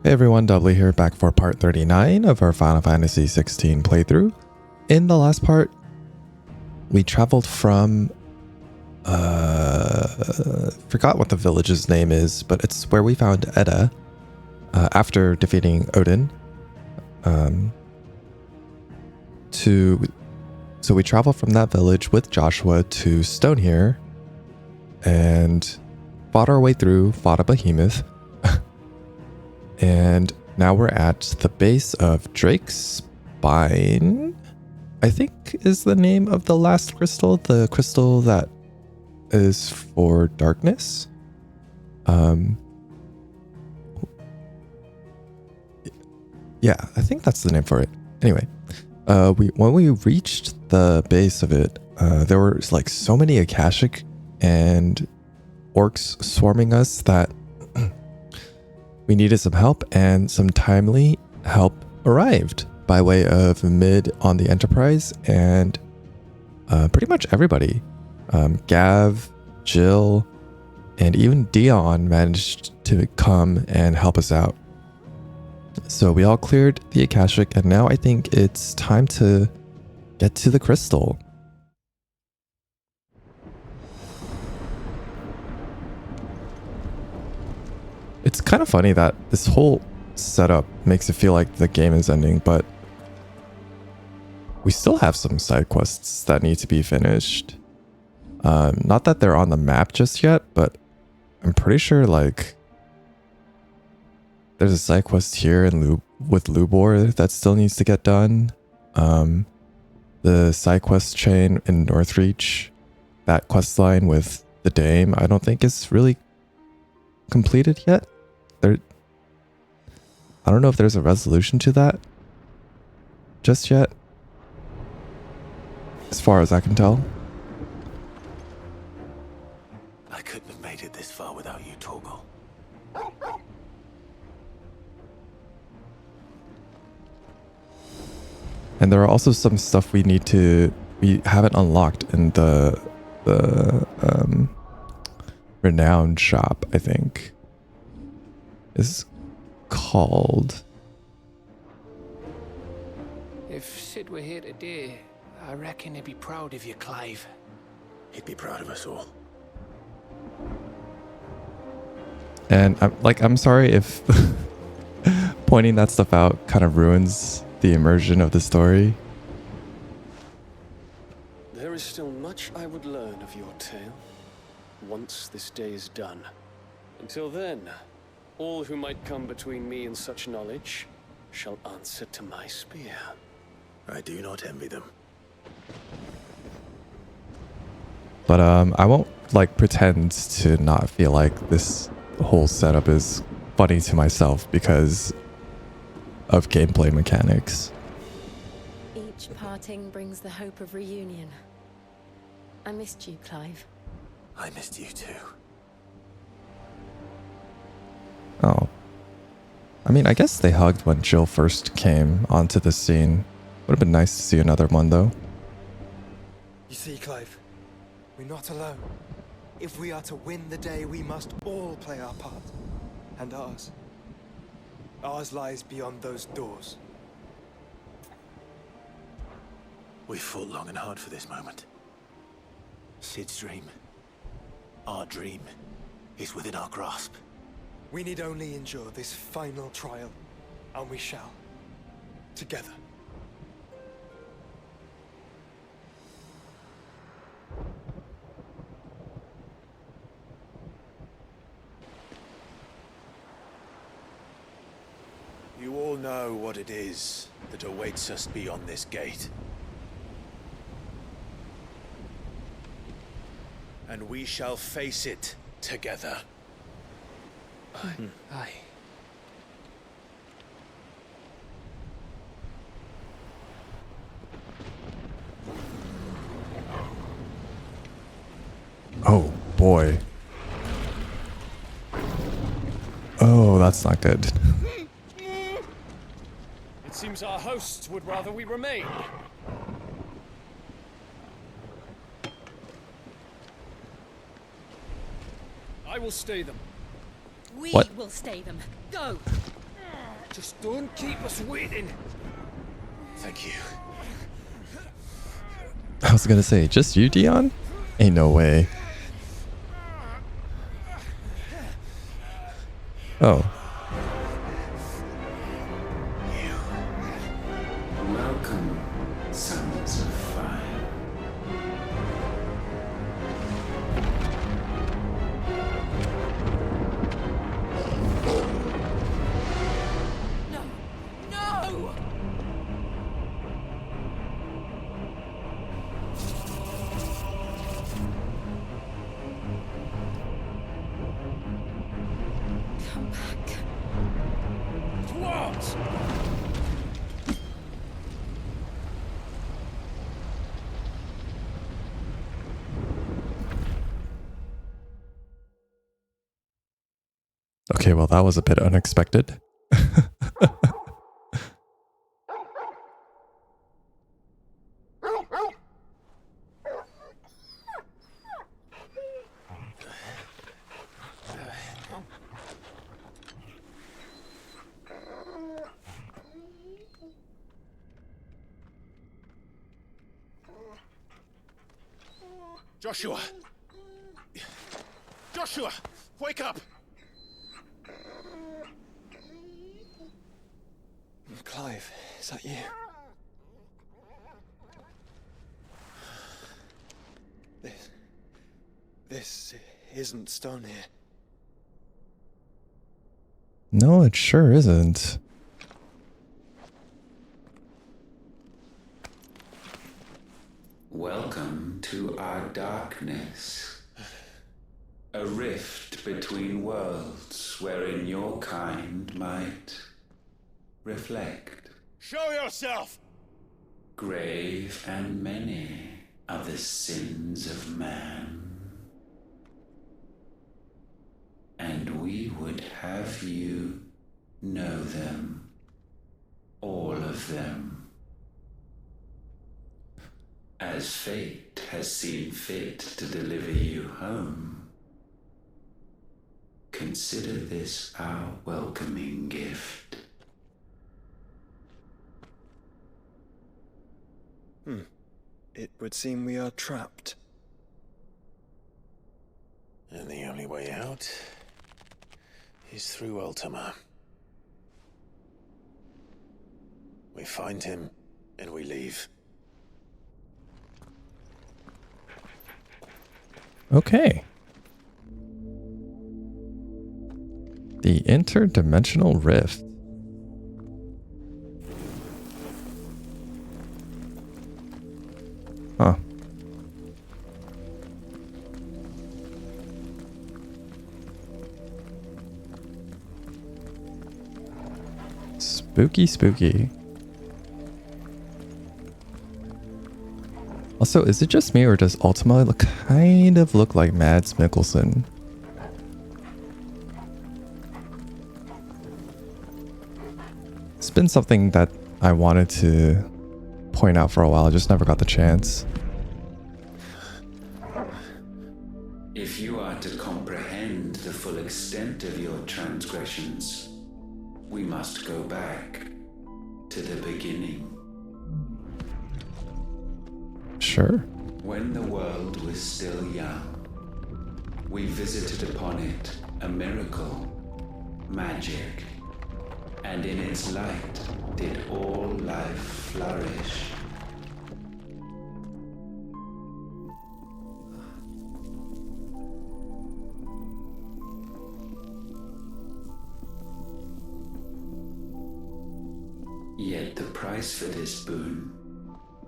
Hey everyone, Doubly here, back for part 39 of our Final Fantasy XVI playthrough. In the last part, we traveled from... forgot what the village's name is, but it's where we found Edda after defeating Odin. So we traveled from that village with Joshua to Stonehere and fought our way through, fought a behemoth. And now we're at the base of Drake's Spine, I think is the name of the last crystal, the crystal that is for darkness. Yeah, I think that's the name for it. Anyway, when we reached the base of it, there were like so many Akashic and orcs swarming us that we needed some help, and some timely help arrived by way of Mid on the Enterprise and pretty much everybody. Gav, Jill, and even Dion managed to come and help us out. So we all cleared the Akashic, and now I think it's time to get to the crystal. It's kind of funny that this whole setup makes it feel like the game is ending, but we still have some side quests that need to be finished. Not that they're on the map just yet, but I'm pretty sure like there's a side quest here in with Lubor that still needs to get done. The side quest chain in Northreach, that quest line with the Dame, I don't think is really completed yet. I don't know if there's a resolution to that just yet, as far as I can tell. I couldn't have made it this far without you, Torgal. And there are also some stuff we haven't unlocked in the renowned shop, I think is called. If Sid were here today, I reckon he'd be proud of you, Clive. He'd be proud of us all. And I'm sorry if pointing that stuff out kind of ruins the immersion of the story. There is still much I would learn of your tale, once this day is done. Until then, all who might come between me and such knowledge shall answer to my spear. I do not envy them. But I won't like pretend to not feel like this whole setup is funny to myself because of gameplay mechanics. Each parting brings the hope of reunion. I missed you, Clive. I missed you too. Oh. I mean, I guess they hugged when Jill first came onto the scene. Would have been nice to see another one, though. You see, Clive, we're not alone. If we are to win the day, we must all play our part. And ours. Ours lies beyond those doors. We fought long and hard for this moment. Sid's dream, our dream, is within our grasp. We need only endure this final trial, and we shall. Together. You all know what it is that awaits us beyond this gate. And we shall face it together. Aye. Oh, boy. Oh, that's not good. It seems our hosts would rather we remain. I will stay them. We What? will stay them. Go! Just don't keep us waiting. Thank you. I was gonna say, just you, Dion? Ain't no way. Oh. Welcome, sons of fire. No! No! Come back. What? Okay, well, that was a bit unexpected. Joshua! Joshua! Wake up! Clive, is that you? This isn't stone here. No, it sure isn't. Welcome to our darkness. A rift between worlds wherein your kind might reflect. Show yourself! Grave and many are the sins of man. And we would have you know them. All of them. As fate has seen fit to deliver you home, consider this our welcoming gift. It would seem we are trapped. And the only way out is through Ultima. We find him and we leave. Okay. The interdimensional rift. Huh. Spooky, spooky. Also, is it just me or does Ultima kind of look like Mads Mikkelsen? It's been something that I wanted to point out for a while, I just never got the chance. If you are to comprehend the full extent of your transgressions, we must go back to the beginning. Sure. When the world was still young, we visited upon it a miracle, magic, and in its light did all life flourish. Yet the price for this boon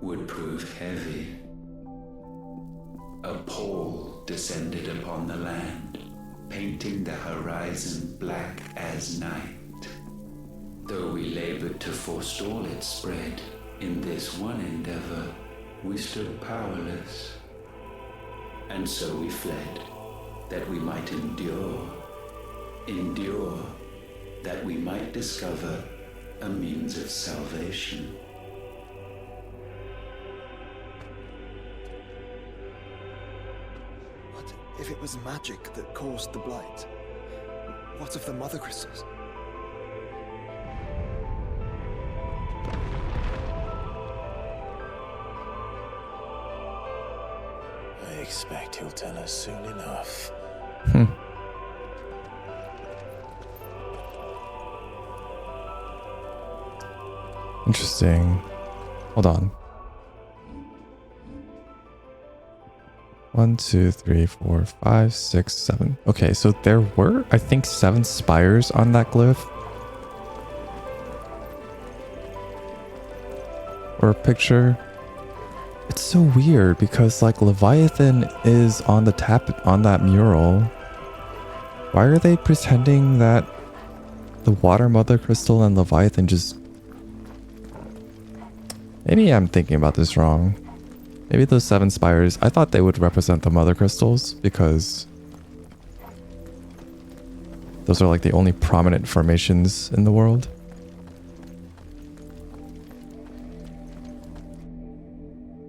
would prove heavy. A pall descended upon the land, painting the horizon black as night. Though we labored to forestall its spread, in this one endeavor, we stood powerless. And so we fled, that we might endure, that we might discover a means of salvation. What if it was magic that caused the blight? What of the Mothercrystals? expect he'll tell us soon enough. Interesting. Hold on. 1, 2, 3, 4, 5, 6, 7. Okay, so there were, I think, 7 spires on that glyph. Or a picture. It's so weird because like Leviathan is on the on that mural. Why are they pretending that the water Mothercrystal and Leviathan just... Maybe I'm thinking about this wrong. Maybe those 7 spires, I thought they would represent the Mothercrystals because those are like the only prominent formations in the world.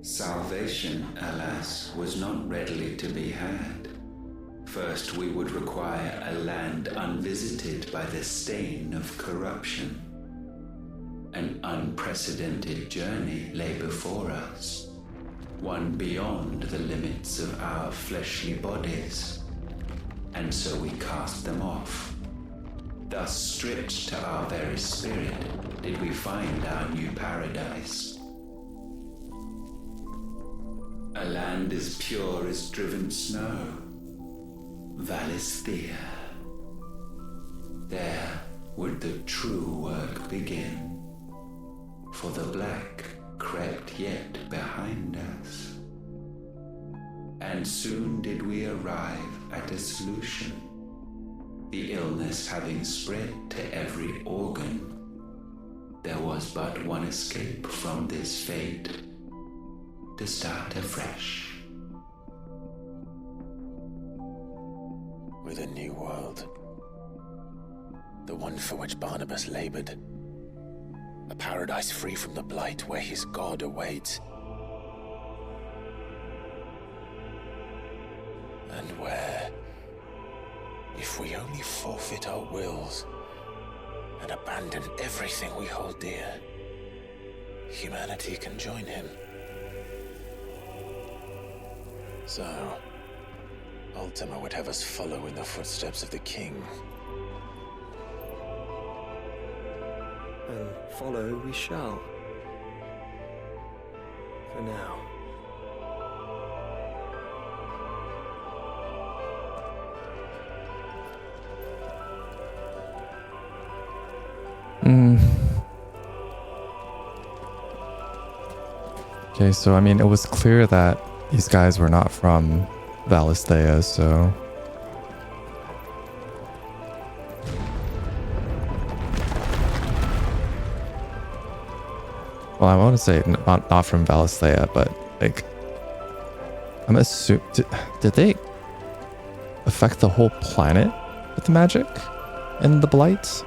Salvation, alas, was not readily to be had. First, we would require a land unvisited by the stain of corruption. An unprecedented journey lay before us, one beyond the limits of our fleshly bodies, and so we cast them off. Thus, stripped to our very spirit, did we find our new paradise. A land as pure as driven snow, Valisthea. There would the true work begin. For the black crept yet behind us. And soon did we arrive at a solution. The illness having spread to every organ, there was but one escape from this fate: to start afresh. With a new world. The one for which Barnabas labored. A paradise free from the blight where his God awaits. And where, if we only forfeit our wills and abandon everything we hold dear, humanity can join him. So, Ultima would have us follow in the footsteps of the king. And follow we shall. For now. Okay, so I mean, it was clear that these guys were not from Valisthea, so... Well, I want to say not from Valisthea, but like... I'm assuming... Did they affect the whole planet with the magic and the blights?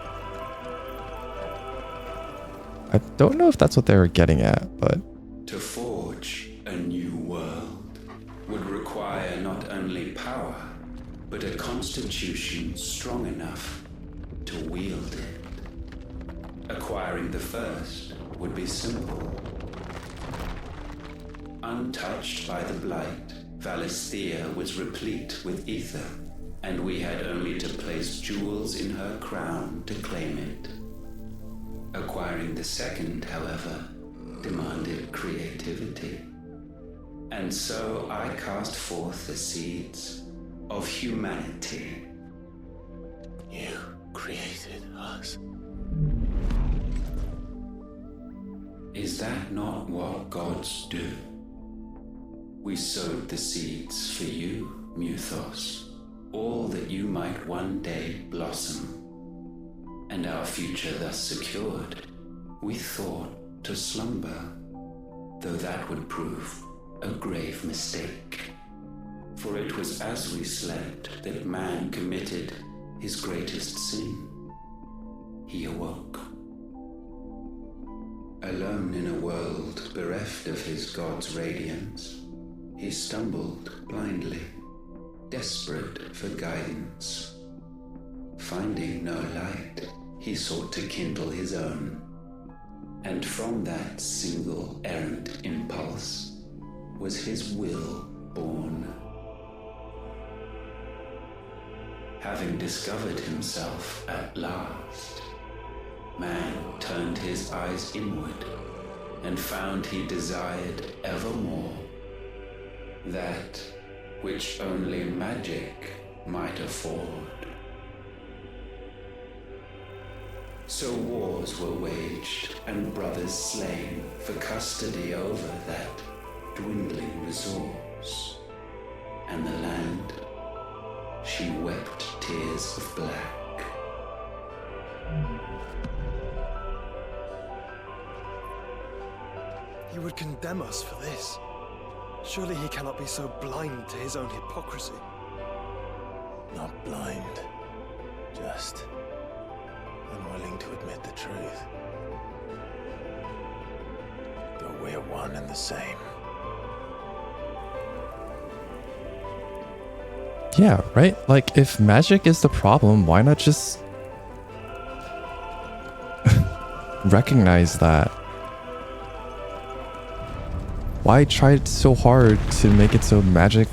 I don't know if that's what they were getting at, but... To forge a new world would require not only power, but a constitution strong enough to wield it. Acquiring the first would be simple. Untouched by the blight, Valisthea was replete with ether, and we had only to place jewels in her crown to claim it. Acquiring the second, however, demanded creativity. And so I cast forth the seeds of humanity. You created us. Is that not what gods do? We sowed the seeds for you, Muthos, all that you might one day blossom. And our future thus secured, we thought to slumber, though that would prove a grave mistake. For it was as we slept that man committed his greatest sin. He awoke. Alone in a world bereft of his God's radiance, he stumbled blindly, desperate for guidance. Finding no light, he sought to kindle his own. And from that single errant impulse was his will born. having discovered himself at last, man turned his eyes inward and found he desired evermore that which only magic might afford. So wars were waged and brothers slain for custody over that dwindling resource, and the land, she wept tears of black. He would condemn us for this. Surely he cannot be so blind to his own hypocrisy. Not blind, just unwilling to admit the truth. Though we're one and the same. Yeah, right? Like, if magic is the problem, why not just recognize that? Why try so hard to make it so magic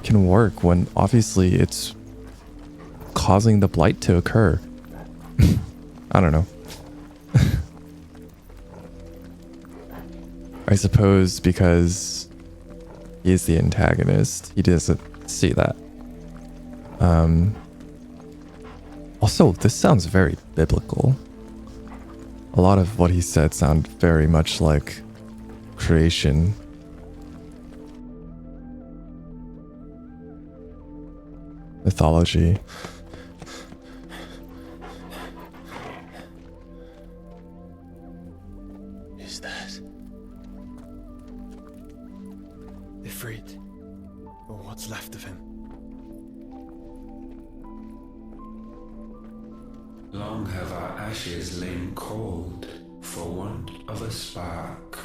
can work when obviously it's causing the blight to occur? I don't know. I suppose because he is the antagonist, he doesn't see that. Also, this sounds very biblical. A lot of what he said sound very much like creation. Mythology. Is that? Ifrit, or what's left of him. Long have our ashes lain cold for want of a spark.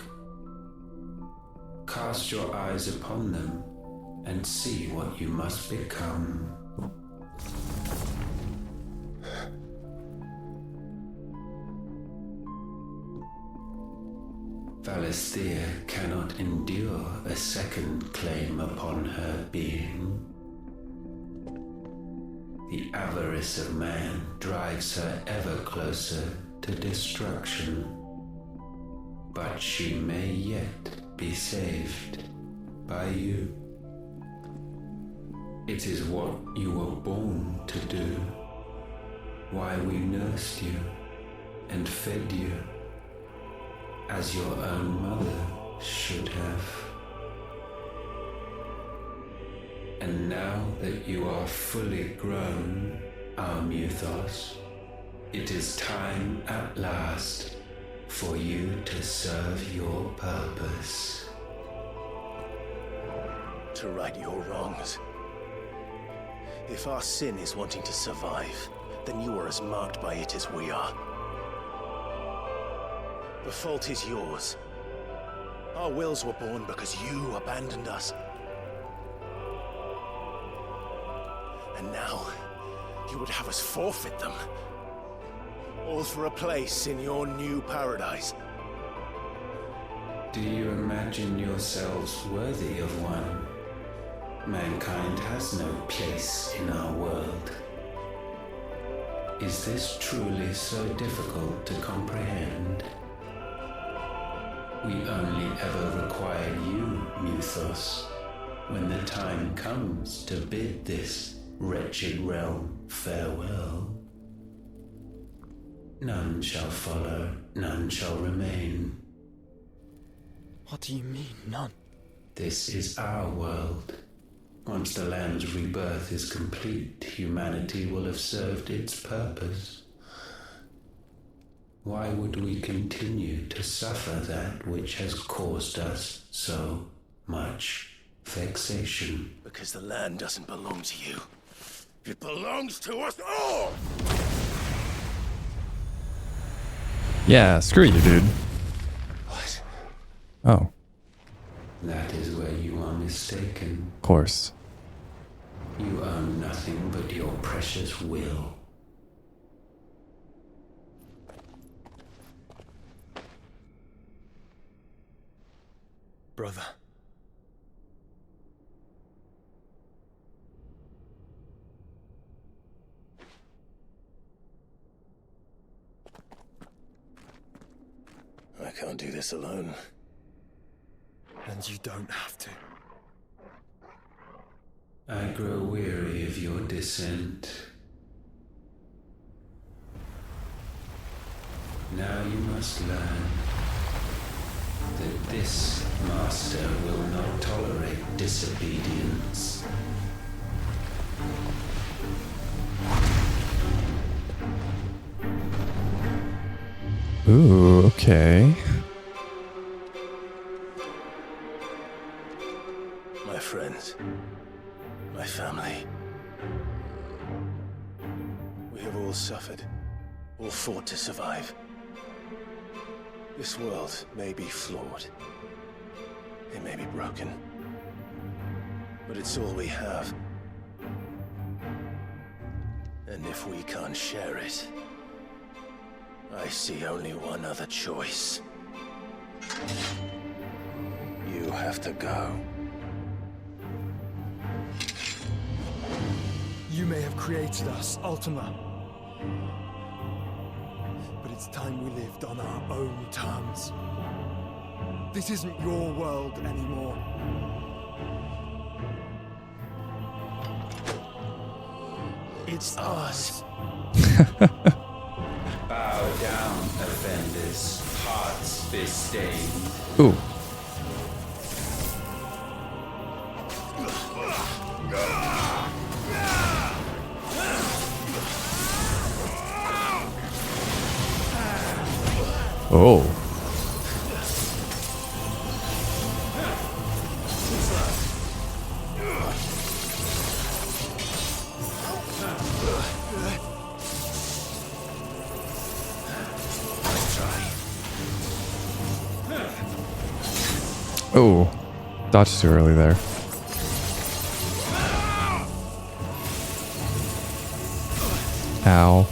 Cast your eyes upon them and see what you must become. Valisthea cannot endure a second claim upon her being. The avarice of man drives her ever closer to destruction. But she may yet be saved by you. It is what you were born to do, why we nursed you and fed you, as your own mother should have. And now that you are fully grown, our Muthos, it is time at last for you to serve your purpose. To right your wrongs. If our sin is wanting to survive, then you are as marked by it as we are. The fault is yours. Our wills were born because you abandoned us. And now, you would have us forfeit them. All for a place in your new paradise. Do you imagine yourselves worthy of one? Mankind has no place in our world. Is this truly so difficult to comprehend? We only ever require you, Muthos, when the time comes to bid this wretched realm farewell. None shall follow, none shall remain. What do you mean, none? This is our world. Once the land's rebirth is complete, humanity will have served its purpose. Why would we continue to suffer that which has caused us so much vexation? Because the land doesn't belong to you. It belongs to us all! Yeah, screw you, dude. What? Oh, That is where you are mistaken. of course. You own nothing but your precious will. Brother. can't do this alone. And you don't have to. I grow weary of your dissent. Now you must learn that this master will not tolerate disobedience. Ooh, okay. My friends, my family. We have all suffered, all fought to survive. This world may be flawed. It may be broken. But it's all we have. And if we can't share it, I see only one other choice. You have to go. You may have created us, Ultima. But it's time we lived on our own terms. This isn't your world anymore. It's ours. Bow down, offenders, hearts disdained. Ooh. Oh. Oh, dodged too early there. Ow.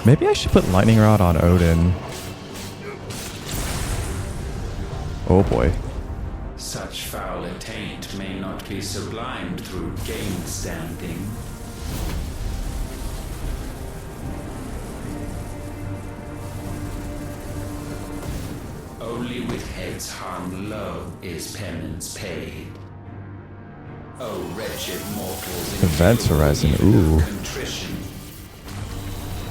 Maybe I should put Lightning Rod on Odin. Oh boy. Such foul attaint may not be sublimed through game standing. Only with heads hung low is penance paid. Oh, wretched mortals! Events Horizon. Ooh. Contrition.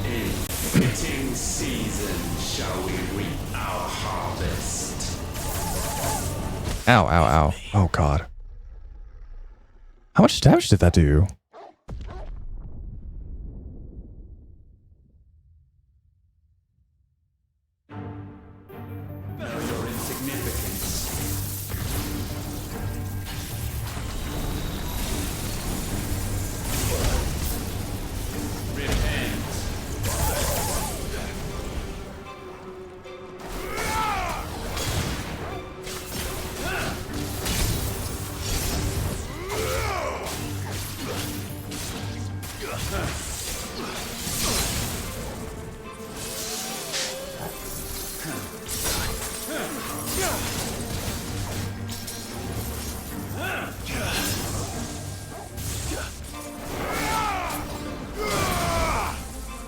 In fitting season shall we reap our harvest. Ow, ow, ow. Oh god. How much damage did that do? Know your insignificance. Repent.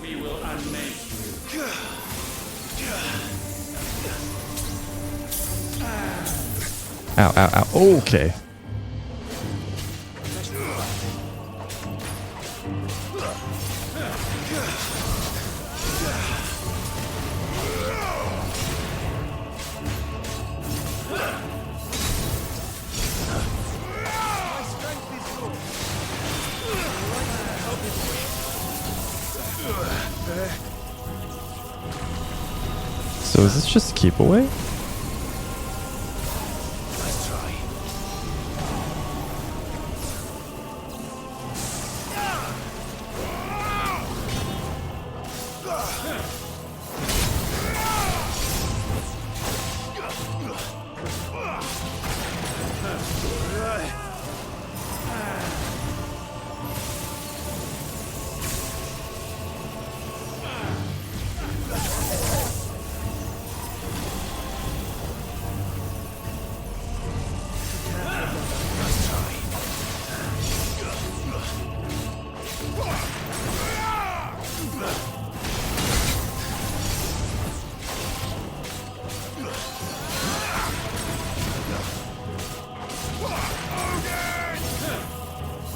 We will unmake you. Ow, ow, ow. Okay. So is this just keep away? Let's try.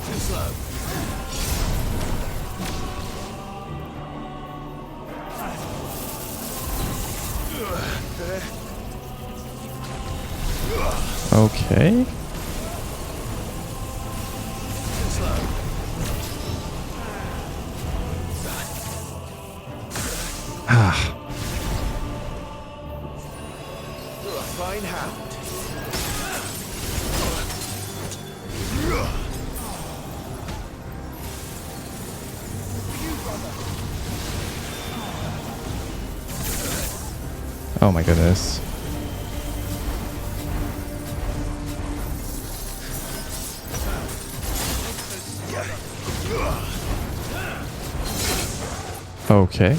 Too slow. Okay. Too slow. Ah. You're a fine hound. Oh my goodness. Okay.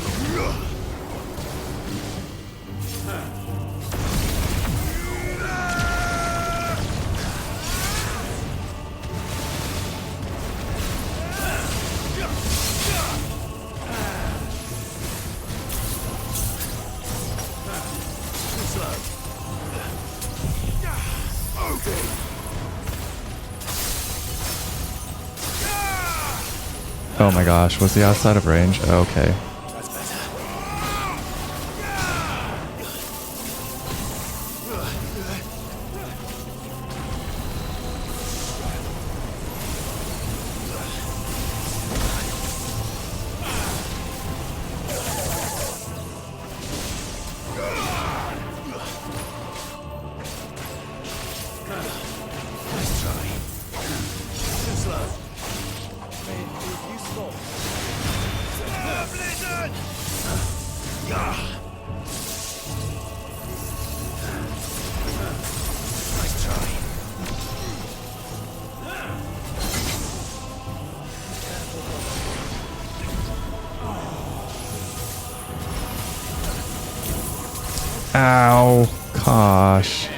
Oh my gosh, was he outside of range? Okay. That's better. Let's try. Too slow. May it prove useful. Blizzard! Nice try. Ow. Gosh.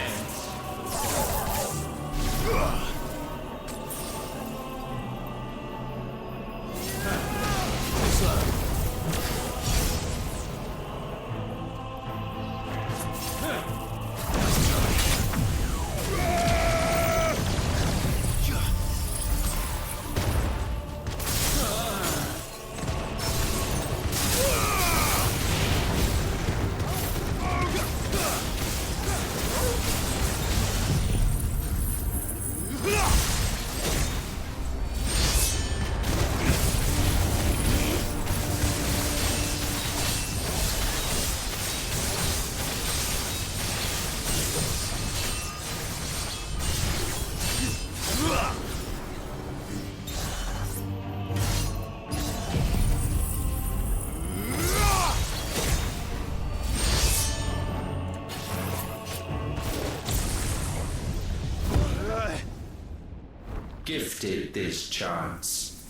Gifted this chance,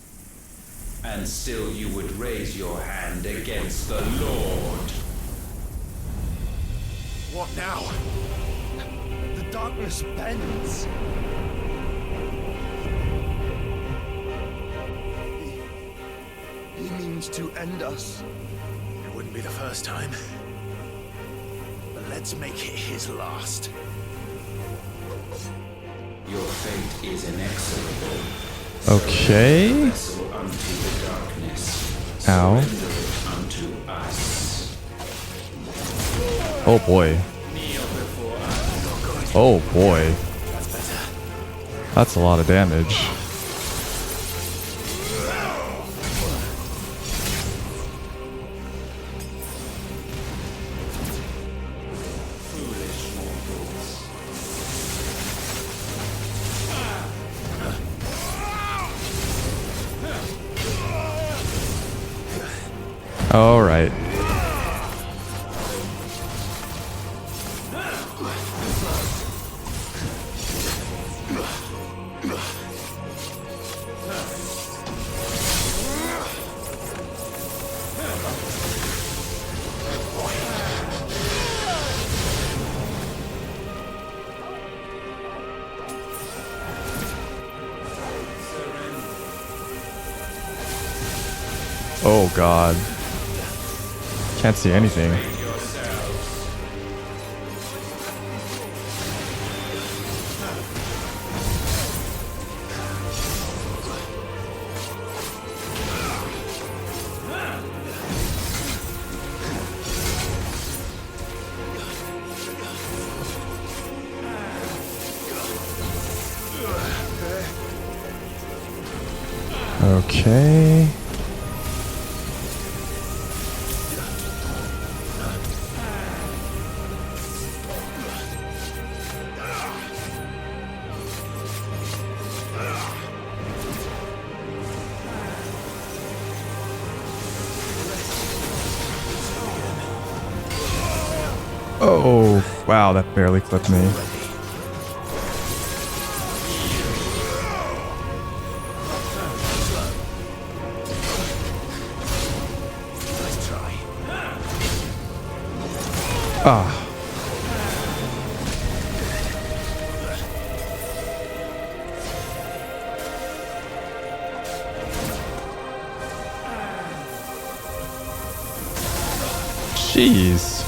and still you would raise your hand against the Lord. What now? The darkness bends. He means to end us. It wouldn't be the first time. But let's make it his last. Your fate is inexorable. Okay. Vessel unto the darkness. Ow. Surrender it unto us. Oh boy. Kneel before us. Oh boy. That's a lot of damage. Foolish mortals. All right. Oh god. Can't see anything. Okay. Oh, wow, that barely clipped me. Ah. Jeez.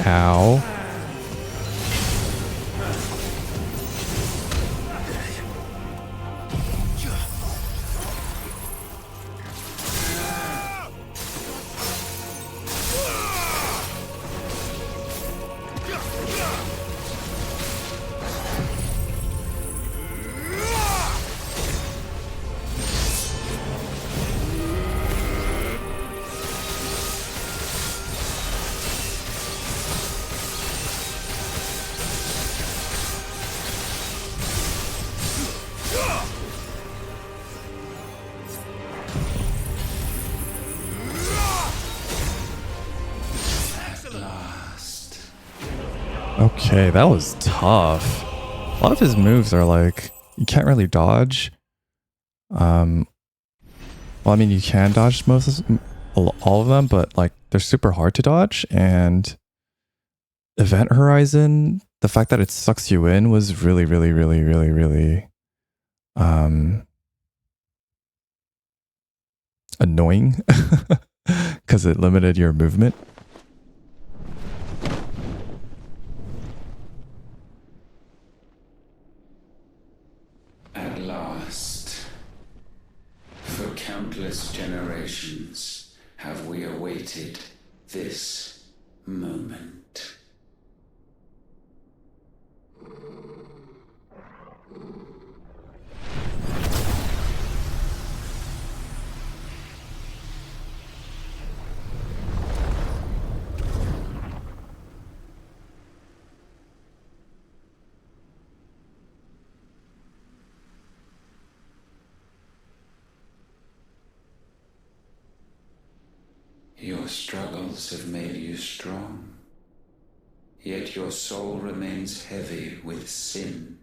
Ow. Okay, that was tough. A lot of his moves are like, you can't really dodge. Well, I mean, you can dodge all of them, but like they're super hard to dodge. And Event Horizon, the fact that it sucks you in was really, really, really, really, really annoying because it limited your movement. At last, for countless generations, have we awaited this moment. Your struggles have made you strong, yet your soul remains heavy with sin.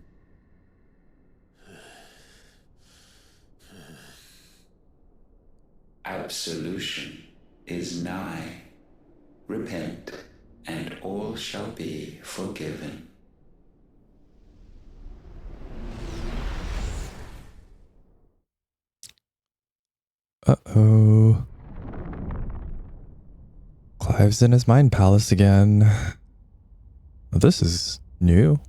Absolution is nigh. Repent, and all shall be forgiven. Uh-oh. Clive's in his mind palace again. This is new.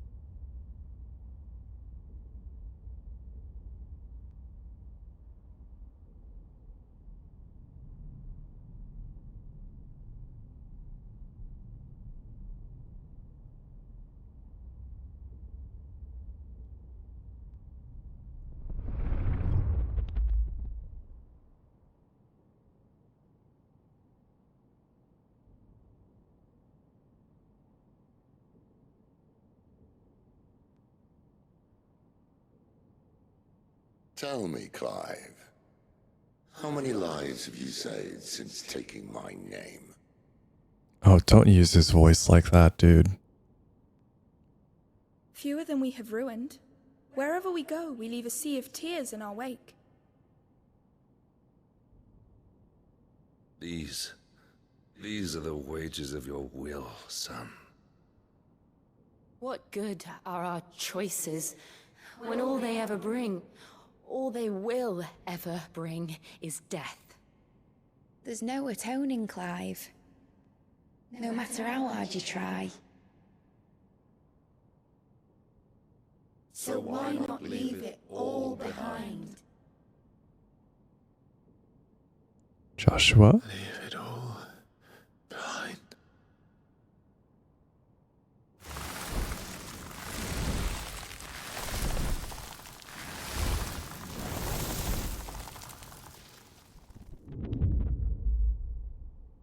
Tell me, Clive, how many lives have you saved since taking my name? Oh, don't use his voice like that, dude. Fewer than we have ruined. Wherever we go, we leave a sea of tears in our wake. These are the wages of your will, son. What good are our choices when all they ever bring, all they will ever bring, is death? There's no atoning, Clive. No matter how hard you try. So why not leave it all behind? Joshua? Leave it all behind.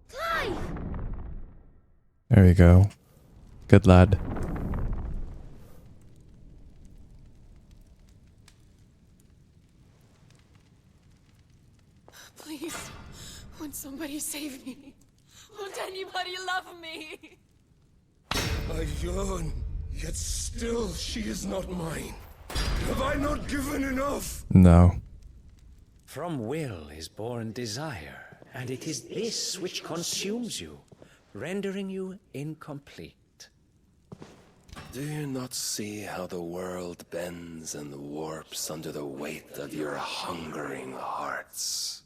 Clive! There you go. Good lad. Please, won't somebody save me? Won't anybody love me? I yearn, yet still she is not mine. Have I not given enough? No. From will is born desire, and it is this which consumes you, rendering you incomplete. Do you not see how the world bends and warps under the weight of your hungering hearts?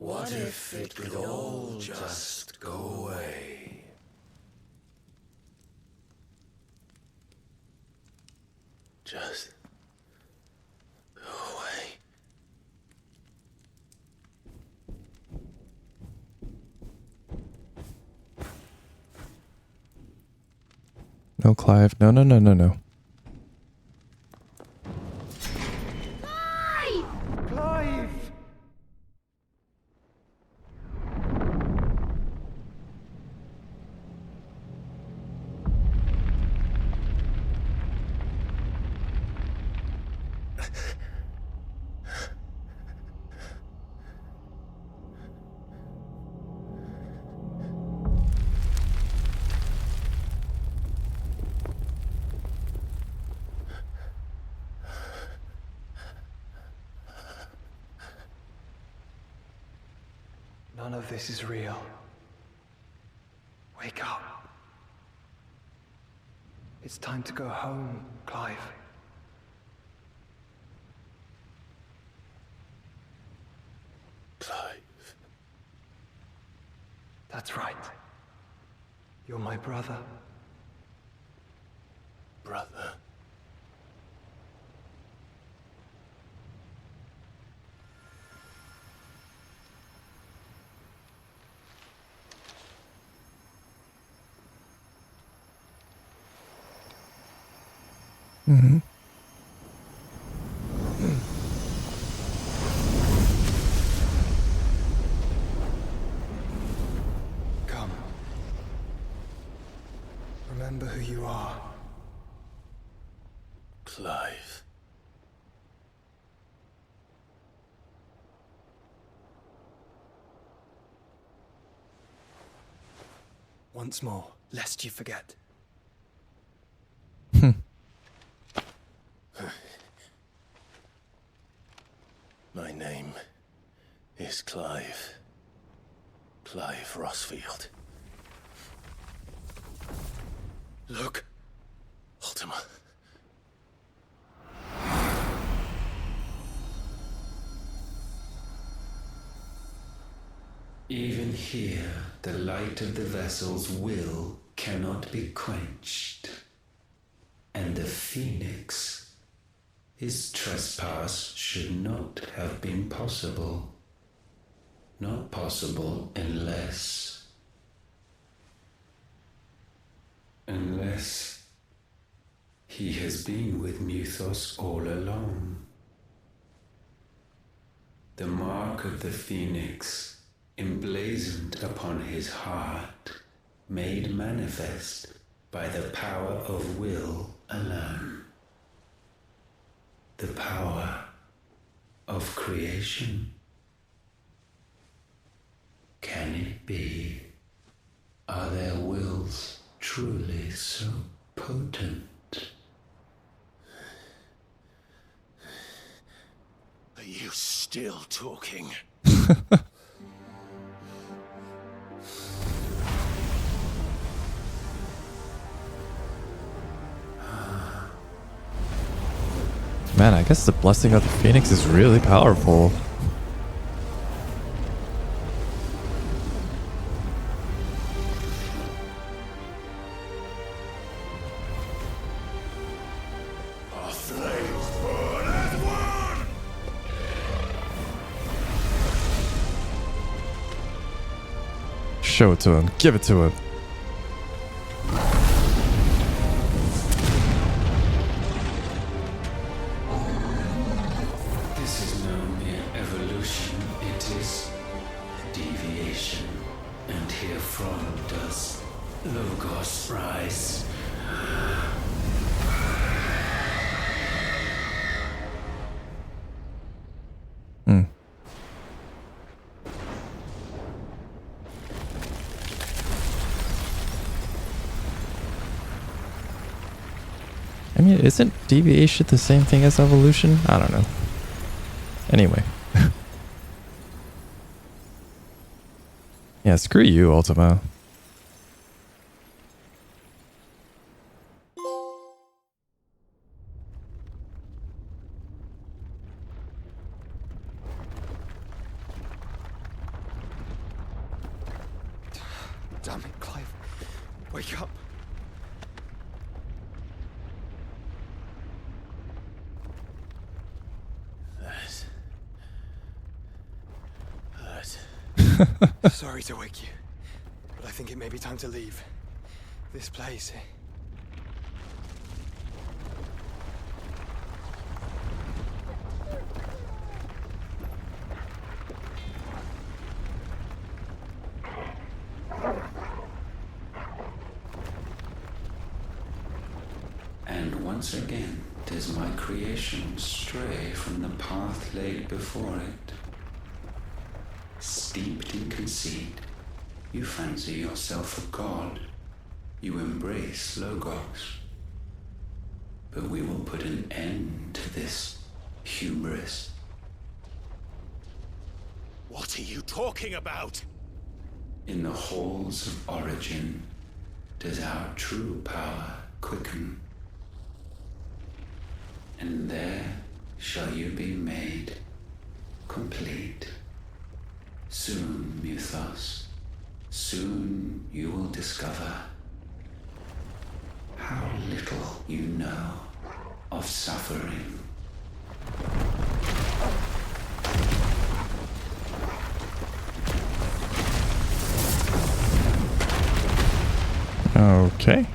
What if it could all just go away? Just go away. No, Clive. No, no, no, no, no. Clive! None of this is real. Wake up. It's time to go home, Clive. Clive. That's right. You're my brother. Brother. Mm-hmm. Come. Remember who you are. Clive. Once more, lest you forget. My name is Clive. Clive Rossfield. Look. Ultima. Even here, the light of the vessel's will cannot be quenched. And the Phoenix, his trespass should not have been possible. Not possible unless he has been with Mythos all along. The mark of the Phoenix, emblazoned upon his heart, made manifest by the power of will alone. The power of creation. Can it be? Are their wills truly so potent? Are you still talking? Man, I guess the blessing of the Phoenix is really powerful. Our flames burn as one! Show it to him. Give it to him. This is no mere evolution, it is deviation. And herefrom does Logos rise. I mean, isn't deviation the same thing as evolution? I don't know. Anyway. Yeah, screw you, Ultima. Damn it, Clive. Wake up. Sorry to wake you, but I think it may be time to leave this place. And once again does my creation stray from the path laid before it. Steeped in conceit, you fancy yourself a god. You embrace Logos. But we will put an end to this hubris. What are you talking about? In the halls of origin does our true power quicken. And there shall you be made complete. Soon, Mythos, soon you will discover how little you know of suffering. Okay.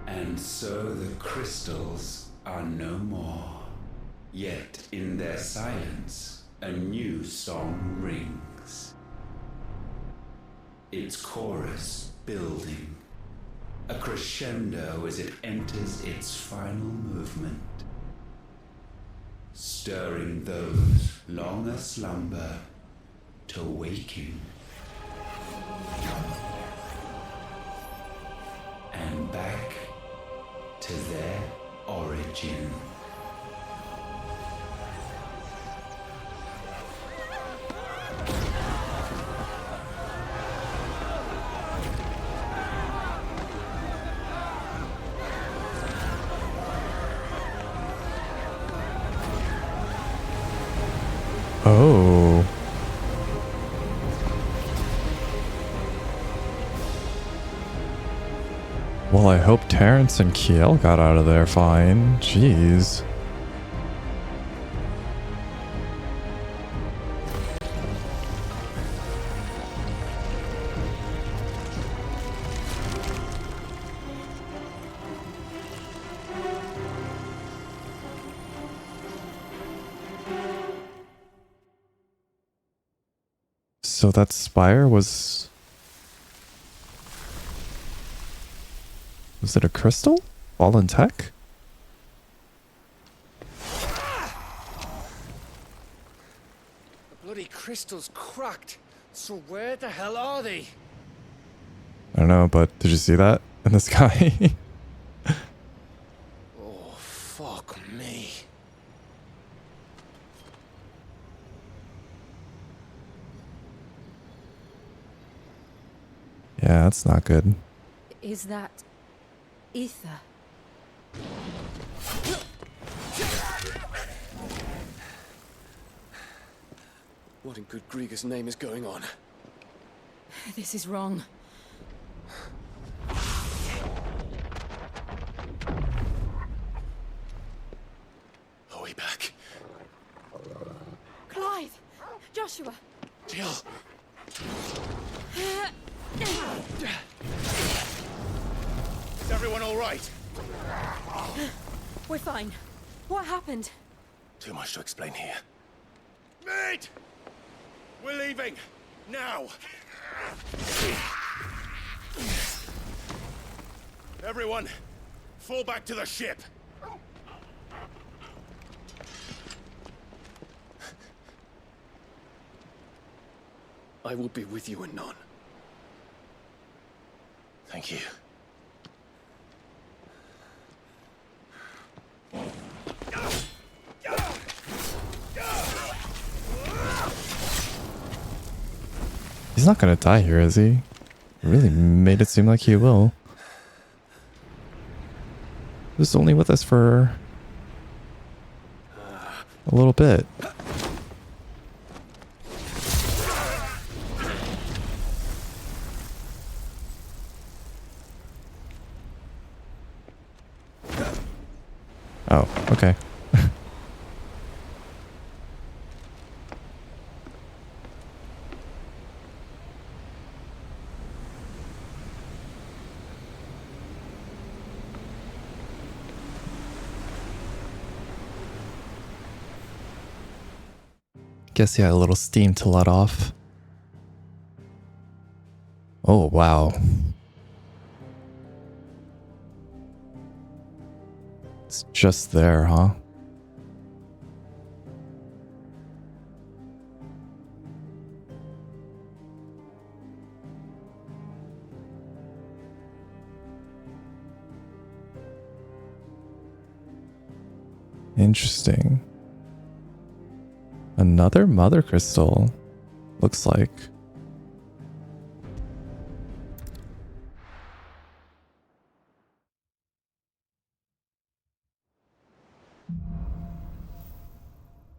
And so the crystals are no more. Yet in their silence, a new song rings. Its chorus building, a crescendo as it enters its final movement, stirring those long aslumber to waking. And back to their origin. Oh. Well, I hope Terrence and Kiel got out of there fine. Jeez. So that spire was it a crystal? Fallen tech? The bloody crystal's cracked. So where the hell are they? I don't know, but did you see that in the sky? Oh, fuck me. Yeah, that's not good. Is that ether? What in good Grieger's name is going on? This is wrong. Are we back? Clive! Joshua! Jill! Is everyone all right? We're fine. What happened? Too much to explain here. Mate! We're leaving! Now! Everyone, fall back to the ship! I will be with you anon. Thank you. He's not gonna die here, is he? Really made it seem like he will. He was only with us for a little bit. Oh, okay. Guess he had a little steam to let off. Oh, wow. It's just there, huh? Interesting. Another Mothercrystal, looks like.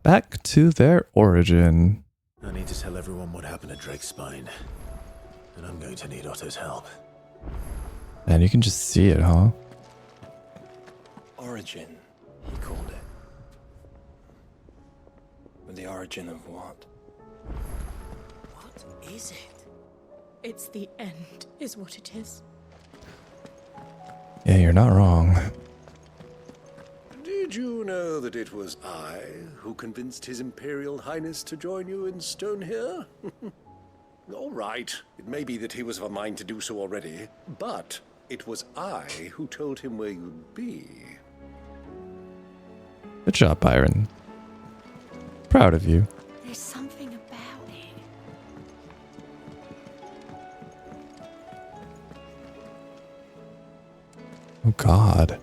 Back to their origin. I need to tell everyone what happened at Drake's Spine, and I'm going to need Otto's help. And you can just see it, huh? Origin, he called it. But the origin of what? What is it? It's the end, is what it is. Yeah, you're not wrong. Did you know that it was I who convinced His Imperial Highness to join you in stone here? All right, it may be that he was of a mind to do so already, but it was I who told him where you'd be. Good job, Byron. Proud of you. There's something about it. Oh, God.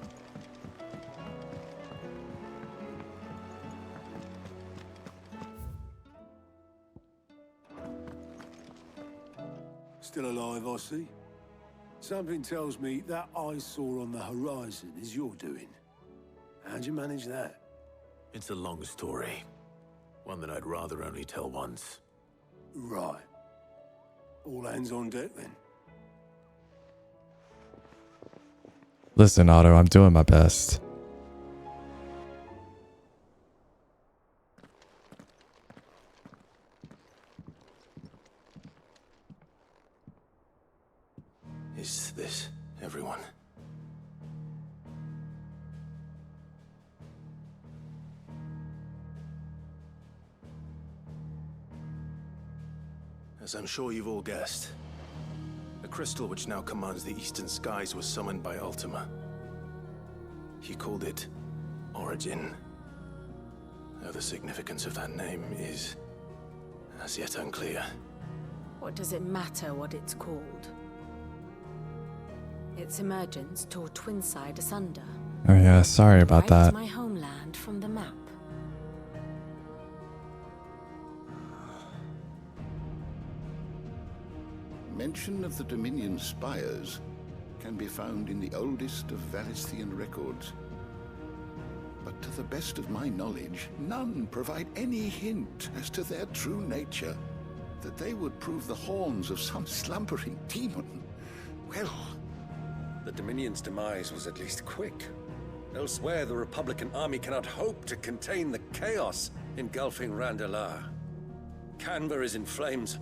Still alive, I see. Something tells me that eyesore on the horizon is your doing. How'd you manage that? It's a long story. One that I'd rather only tell once. Right. All hands on deck then. Listen, Otto, I'm doing my best. Is this everyone? As I'm sure you've all guessed, the crystal which now commands the eastern skies was summoned by Ultima. He called it Origin. Though the significance of that name is as yet unclear. What does it matter what it's called? Its emergence tore Twinside asunder. Oh yeah, sorry about that. My homeland from the map. Mention of the Dominion spires can be found in the oldest of Valisthian records. But to the best of my knowledge, none provide any hint as to their true nature. That they would prove the horns of some slumbering demon. Well, the Dominion's demise was at least quick. Elsewhere, the Republican army cannot hope to contain the chaos engulfing Randalar. Canva is in flames,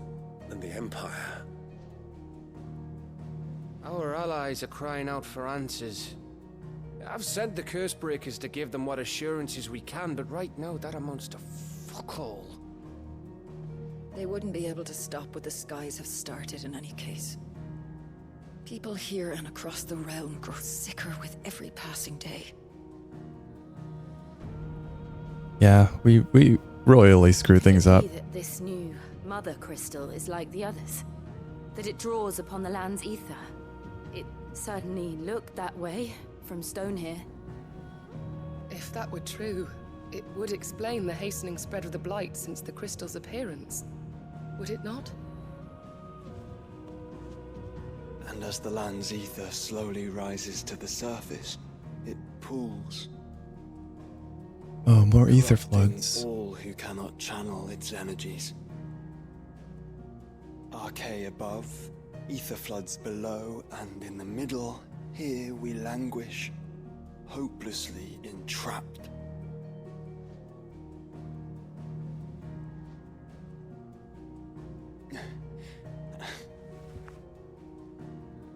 and the Empire. Our allies are crying out for answers. I've sent the Cursebreakers to give them what assurances we can, but right now that amounts to fuck all. They wouldn't be able to stop what the skies have started in any case. People here and across the realm grow sicker with every passing day. Yeah, we royally screw things up. That this new Mothercrystal is like the others. That it draws upon the land's ether. It certainly looked that way from stone here. If that were true, it would explain the hastening spread of the Blight since the crystal's appearance. Would it not? And as the land's ether slowly rises to the surface, it pools. Oh, more ether corrupting floods. all who cannot channel its energies. Archay above, ether floods below, and in the middle, here we languish, hopelessly entrapped.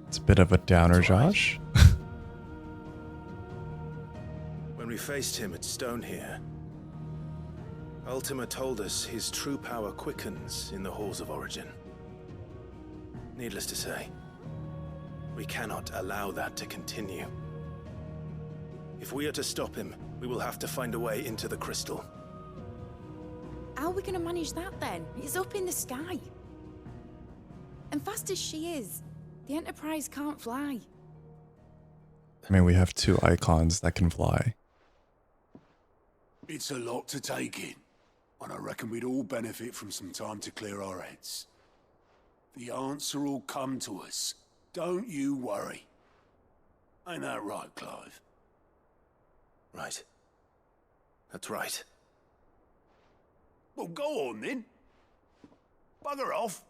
It's a bit of a downer, Josh. When we faced him at Stone here, Ultima told us his true power quickens in the halls of origin. Needless to say, we cannot allow that to continue. If we are to stop him, we will have to find a way into the crystal. How are we going to manage that then? It's up in the sky. And fast as she is, the Enterprise can't fly. I mean, we have 2 icons that can fly. It's a lot to take in, and I reckon we'd all benefit from some time to clear our heads. The answer will come to us. Don't you worry. Ain't that right, Clive? Right. That's right. Well, go on then. Bugger off.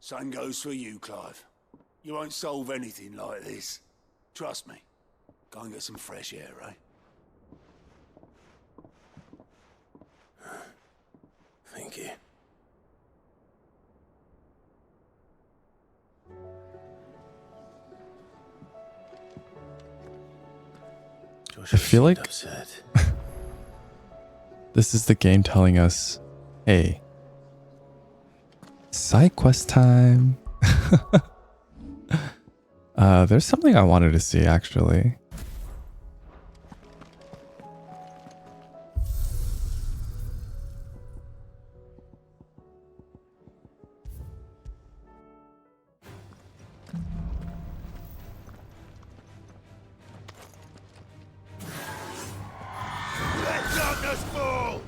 Same goes for you, Clive. You won't solve anything like this. Trust me. Go and get some fresh air, eh? Thank you. I feel like this is the game telling us, hey, side quest time. There's something I wanted to see, actually. Let darkness fall!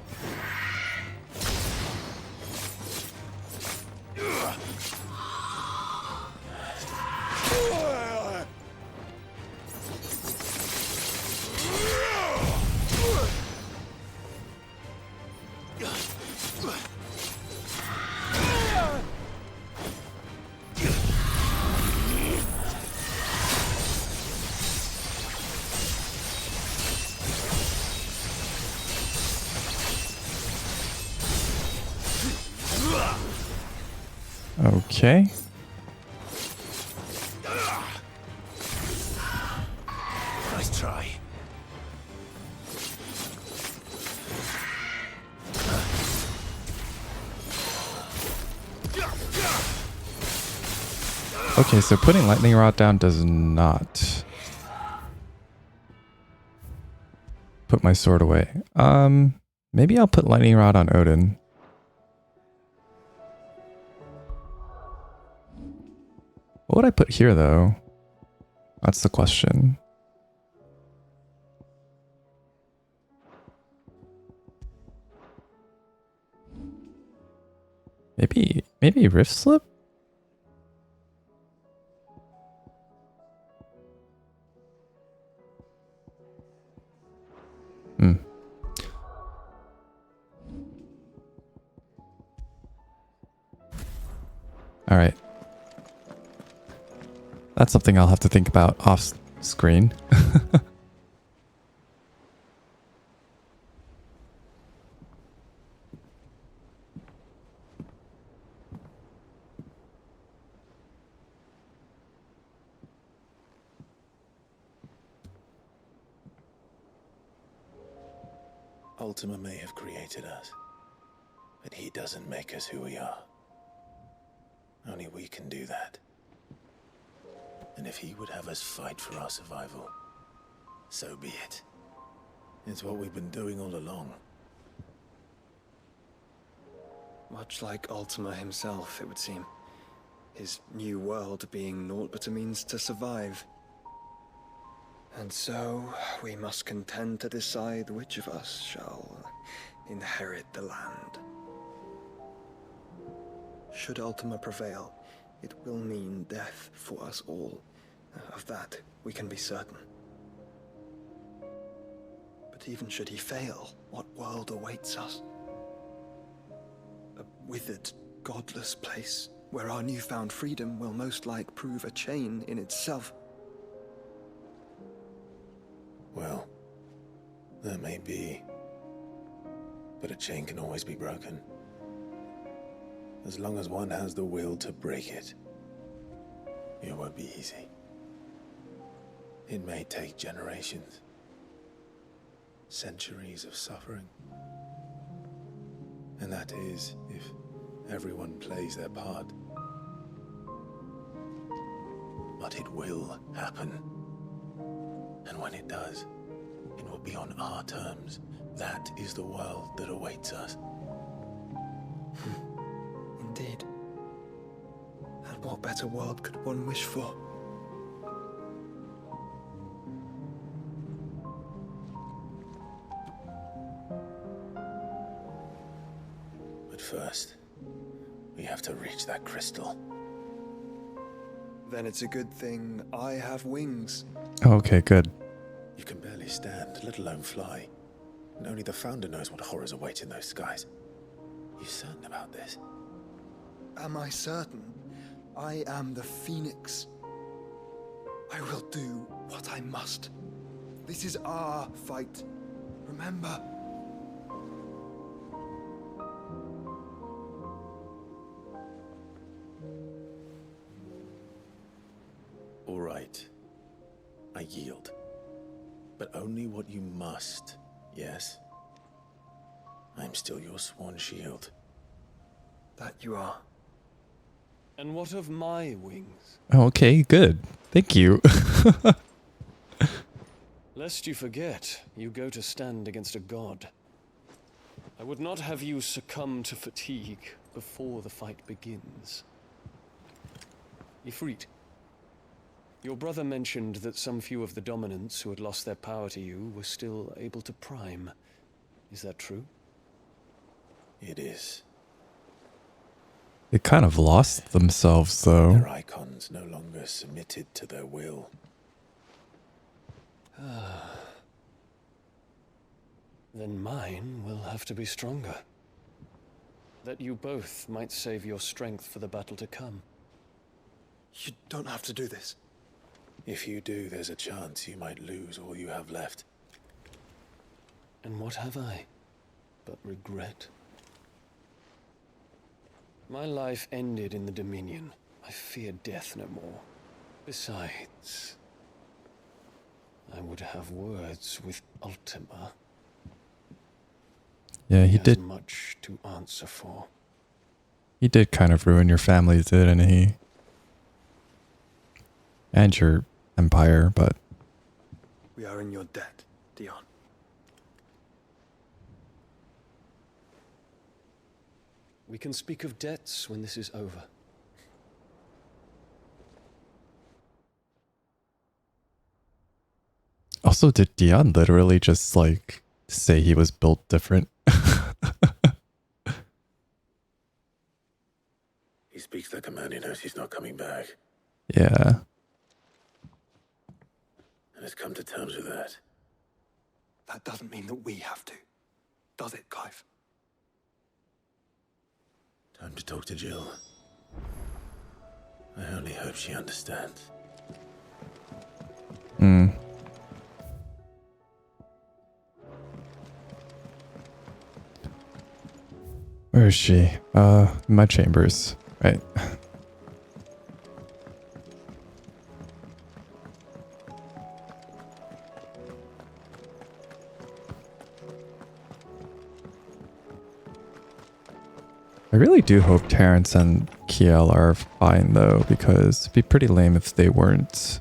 Okay. Nice try. Okay, so putting lightning rod down does not put my sword away. Maybe I'll put lightning rod on Odin. What would I put here, though? That's the question. Maybe Rift Slip? All right. That's something I'll have to think about off screen. Ultima may have created us, but he doesn't make us who we are. Only we can do that. And if he would have us fight for our survival, so be it. It's what we've been doing all along. Much like Ultima himself, it would seem. His new world being naught but a means to survive. And so, we must contend to decide which of us shall inherit the land. Should Ultima prevail, it will mean death for us all. Of that, we can be certain. But even should he fail, what world awaits us? A withered, godless place where our newfound freedom will most like prove a chain in itself. Well, that may be. But a chain can always be broken. As long as one has the will to break it. It won't be easy. It may take generations. Centuries of suffering. And that is if everyone plays their part. But it will happen. And when it does, it will be on our terms. That is the world that awaits us. Indeed. And what better world could one wish for? But first, we have to reach that crystal. Then it's a good thing I have wings. Okay, good. You can barely stand, let alone fly. And only the Founder knows what horrors await in those skies. You certain about this? Am I certain? I am the Phoenix. I will do what I must. This is our fight. Remember? All right. I yield. But only what you must, yes? I'm still your sworn shield. That you are. And what of my wings? Okay, good. Thank you. Lest you forget, you go to stand against a god. I would not have you succumb to fatigue before the fight begins. Ifrit, your brother mentioned that some few of the dominants who had lost their power to you were still able to prime. Is that true? It is. They kind of lost themselves, though. Their icons no longer submitted to their will. Then mine will have to be stronger. That you both might save your strength for the battle to come. You don't have to do this. If you do, there's a chance you might lose all you have left. And what have I but regret? My life ended in the Dominion. I fear death no more. Besides, I would have words with Ultima. Yeah, he has did. Much to answer for. He did kind of ruin your family, didn't he? And your empire, but... We are in your debt, Dion. We can speak of debts when this is over. Also, did Dion literally just, like, say he was built different? He speaks like a man who knows he's not coming back. Yeah. And has come to terms with that. That doesn't mean that we have to. Does it, Clive? Time to talk to Jill. I only hope she understands. Where is she? In my chambers. Right. I really do hope Terrence and Kiel are fine, though, because it'd be pretty lame if they weren't.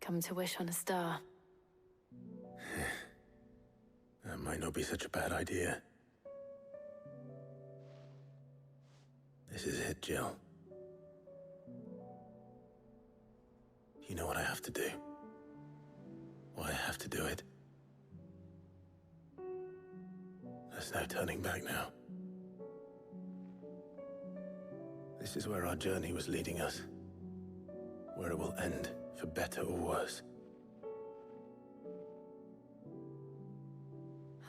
Come to wish on a star. That might not be such a bad idea. This is it, Jill. You know what I have to do. Why I have to do it. There's no turning back now. This is where our journey was leading us. Where it will end, for better or worse.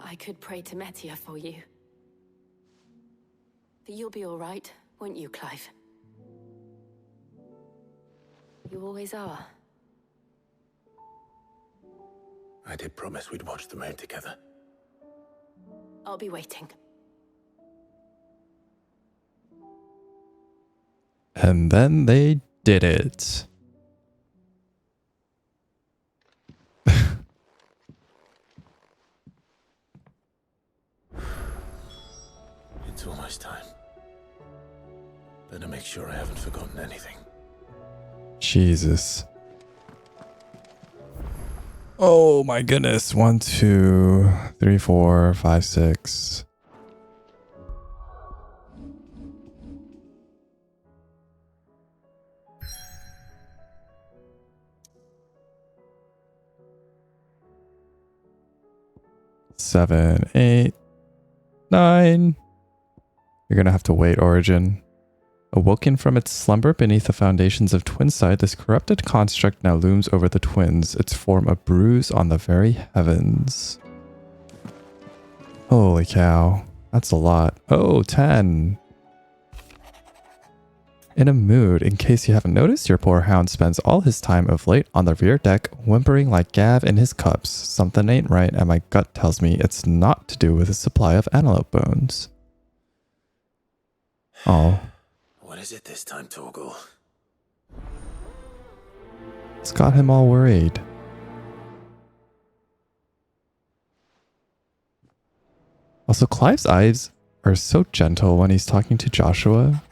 I could pray to Metia for you. But you'll be all right, won't you, Clive? You always are. I did promise we'd watch the moon together. I'll be waiting. And then they did it. It's almost time. Better make sure I haven't forgotten anything. Jesus. Oh my goodness. 1, 2, 3, 4, 5, 6. Seven, 8, 9. You're gonna have to wait, Origin. Awoken from its slumber beneath the foundations of Twinside, this corrupted construct now looms over the twins, its form a bruise on the very heavens. Holy cow. That's a lot. Oh, 10. In a mood, in case you haven't noticed, your poor hound spends all his time of late on the rear deck, whimpering like Gav in his cups. Something ain't right, and my gut tells me it's not to do with a supply of antelope bones. Oh. What is it this time, Torgal? It's got him all worried. Also, Clive's eyes are so gentle when he's talking to Joshua.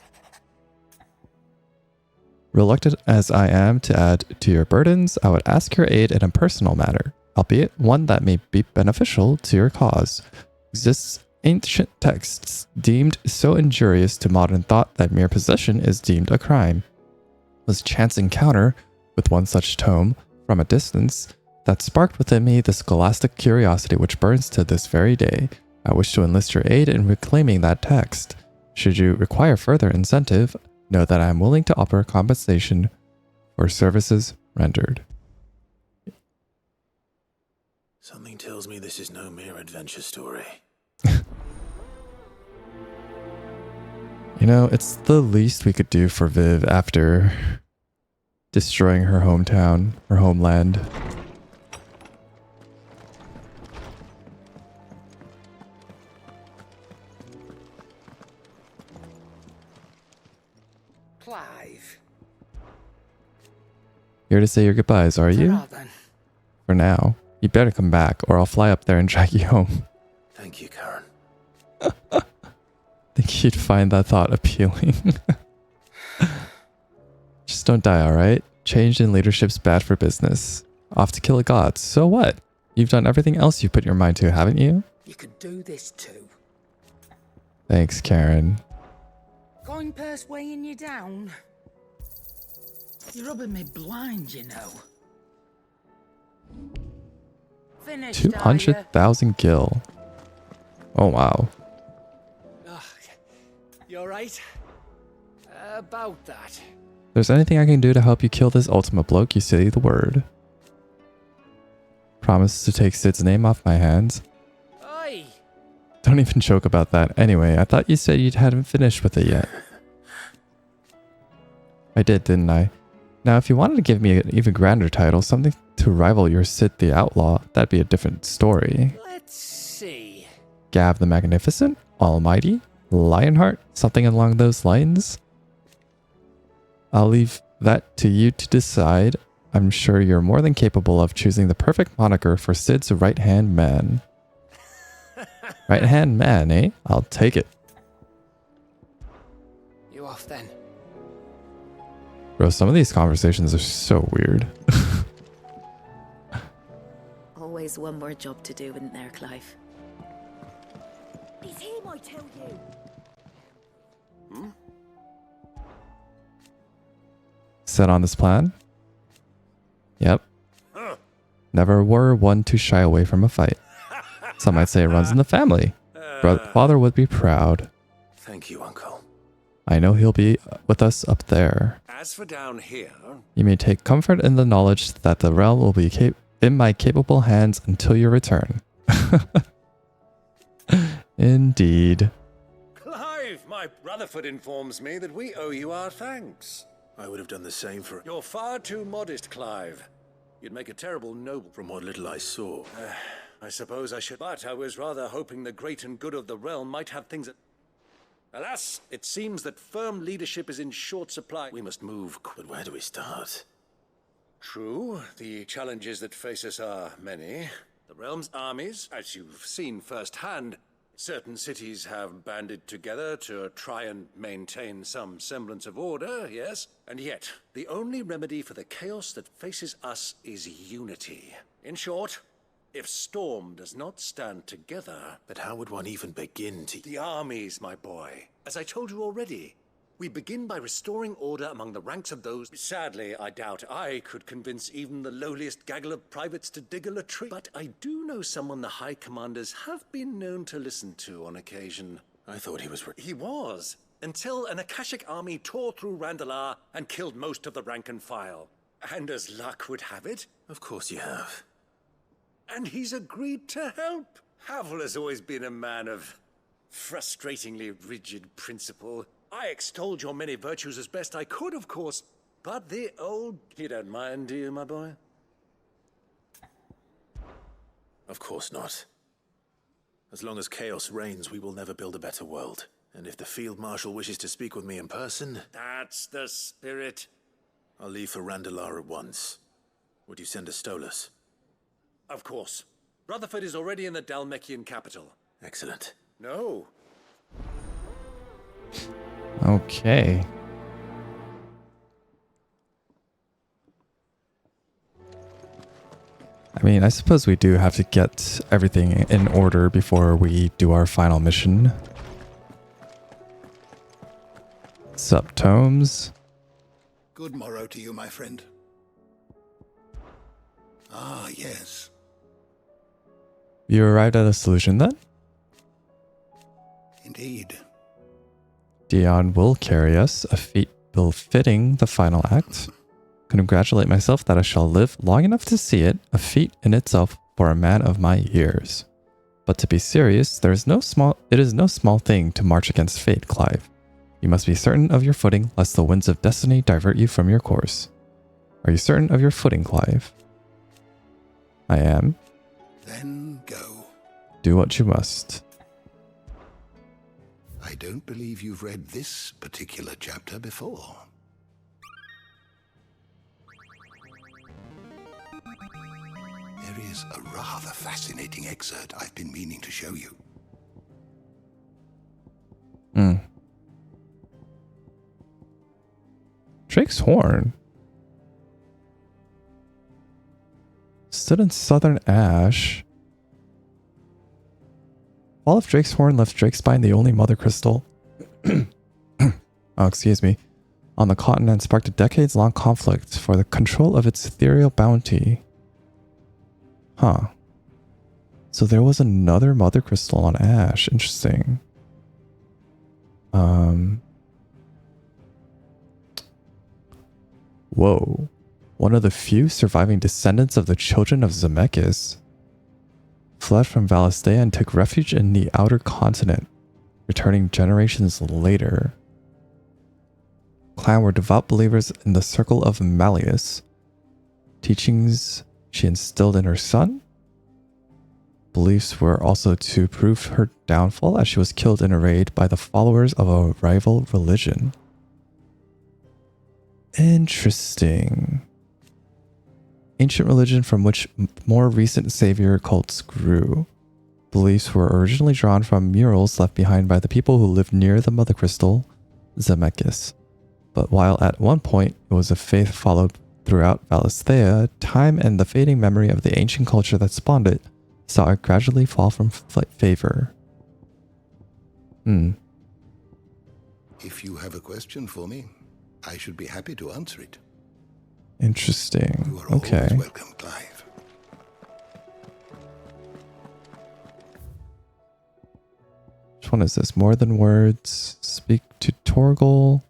Reluctant as I am to add to your burdens, I would ask your aid in a personal matter, albeit one that may be beneficial to your cause. Exists ancient texts deemed so injurious to modern thought that mere possession is deemed a crime. Was chance encounter with one such tome from a distance that sparked within me the scholastic curiosity which burns to this very day. I wish to enlist your aid in reclaiming that text. Should you require further incentive, know that I am willing to offer compensation for services rendered. Something tells me this is no mere adventure story. You know, it's the least we could do for Viv after destroying her hometown, her homeland. Clive. Here to say your goodbyes, are you? For now. You better come back, or I'll fly up there and drag you home. Thank you, Karen. Think you'd find that thought appealing. Just don't die, alright? Change in leadership's bad for business. Off to kill a god. So what? You've done everything else you put your mind to, haven't you? You could do this too. Thanks, Karen. Going purse weighing you down? You're rubbing me blind, you know. Finished, 200,000 gil. Oh, wow. You alright? About that. If there's anything I can do to help you kill this Ultima bloke, you say the word. Promise to take Sid's name off my hands. Oi! Don't even joke about that. Anyway, I thought you said you hadn't finished with it yet. I did, didn't I? Now, if you wanted to give me an even grander title, something to rival your Sid the Outlaw, that'd be a different story. Let's see. Gav the Magnificent? Almighty? Lionheart? Something along those lines? I'll leave that to you to decide. I'm sure you're more than capable of choosing the perfect moniker for Sid's right-hand man. Right-hand man, eh? I'll take it. You off then? Bro, some of these conversations are so weird. Always one more job to do, isn't there, Clive? He's him, I tell you. Set on this plan? Yep. Never were one to shy away from a fight. Some might say it runs in the family. Father would be proud. Thank you, Uncle. I know he'll be with us up there. As for down here, You may take comfort in the knowledge that the realm will be in my capable hands until your return. Indeed. Clive, my Rutherford informs me that we owe you our thanks. I would have done the same for... You're far too modest, Clive. You'd make a terrible noble. From what little I saw. I suppose I should, but I was rather hoping the great and good of the realm might have things that... Alas, it seems that firm leadership is in short supply. We must move. But where do we start? True, the challenges that face us are many. The realm's armies, as you've seen firsthand, certain cities have banded together to try and maintain some semblance of order, yes? And yet, the only remedy for the chaos that faces us is unity. In short, if Storm does not stand together... But how would one even begin to... The armies, my boy. As I told you already, we begin by restoring order among the ranks of those... Sadly, I doubt I could convince even the lowliest gaggle of privates to dig a latrine. But I do know someone the High Commanders have been known to listen to on occasion. I thought he was... He was, until an Akashic army tore through Randalar and killed most of the rank and file. And as luck would have it... Of course you have. And he's agreed to help. Havel has always been a man of frustratingly rigid principle. I extolled your many virtues as best I could, of course, but the old... You don't mind, do you, my boy? Of course not. As long as chaos reigns, we will never build a better world. And if the Field Marshal wishes to speak with me in person... That's the spirit. I'll leave for Randalar at once. Would you send a Stolas? Of course. Rutherford is already in the Dalmekian capital. Excellent. No. Okay. I mean, I suppose we do have to get everything in order before we do our final mission. Subtomes. Good morrow to you, my friend. Ah, yes. You arrived at a solution then? Indeed. Dion will carry us, a feat befitting the final act. Congratulate myself that I shall live long enough to see it, a feat in itself for a man of my years. But to be serious, it is no small thing to march against fate, Clive. You must be certain of your footing, lest the winds of destiny divert you from your course. Are you certain of your footing, Clive? I am. Then go. Do what you must. I don't believe you've read this particular chapter before. There is a rather fascinating excerpt I've been meaning to show you. Drake's Horn. Stood in southern ash. Fall of Drake's Horn left Drake's Spine the only Mothercrystal on the continent and sparked a decades-long conflict for the control of its ethereal bounty. Huh. So there was another Mothercrystal on Ash. Interesting. Whoa. One of the few surviving descendants of the children of Zemeckis fled from Valisthea and took refuge in the outer continent, returning generations later. Clan were devout believers in the circle of Malleus, teachings she instilled in her son. Beliefs were also to prove her downfall as she was killed in a raid by the followers of a rival religion. Interesting. Ancient religion from which more recent savior cults grew. Beliefs were originally drawn from murals left behind by the people who lived near the Mothercrystal, Zemeckis. But while at one point it was a faith followed throughout Valisthea, time and the fading memory of the ancient culture that spawned it saw it gradually fall from favor. If you have a question for me, I should be happy to answer it. Interesting. Okay. Welcome, Clive. Which one is this? More than words. Speak to Torgal.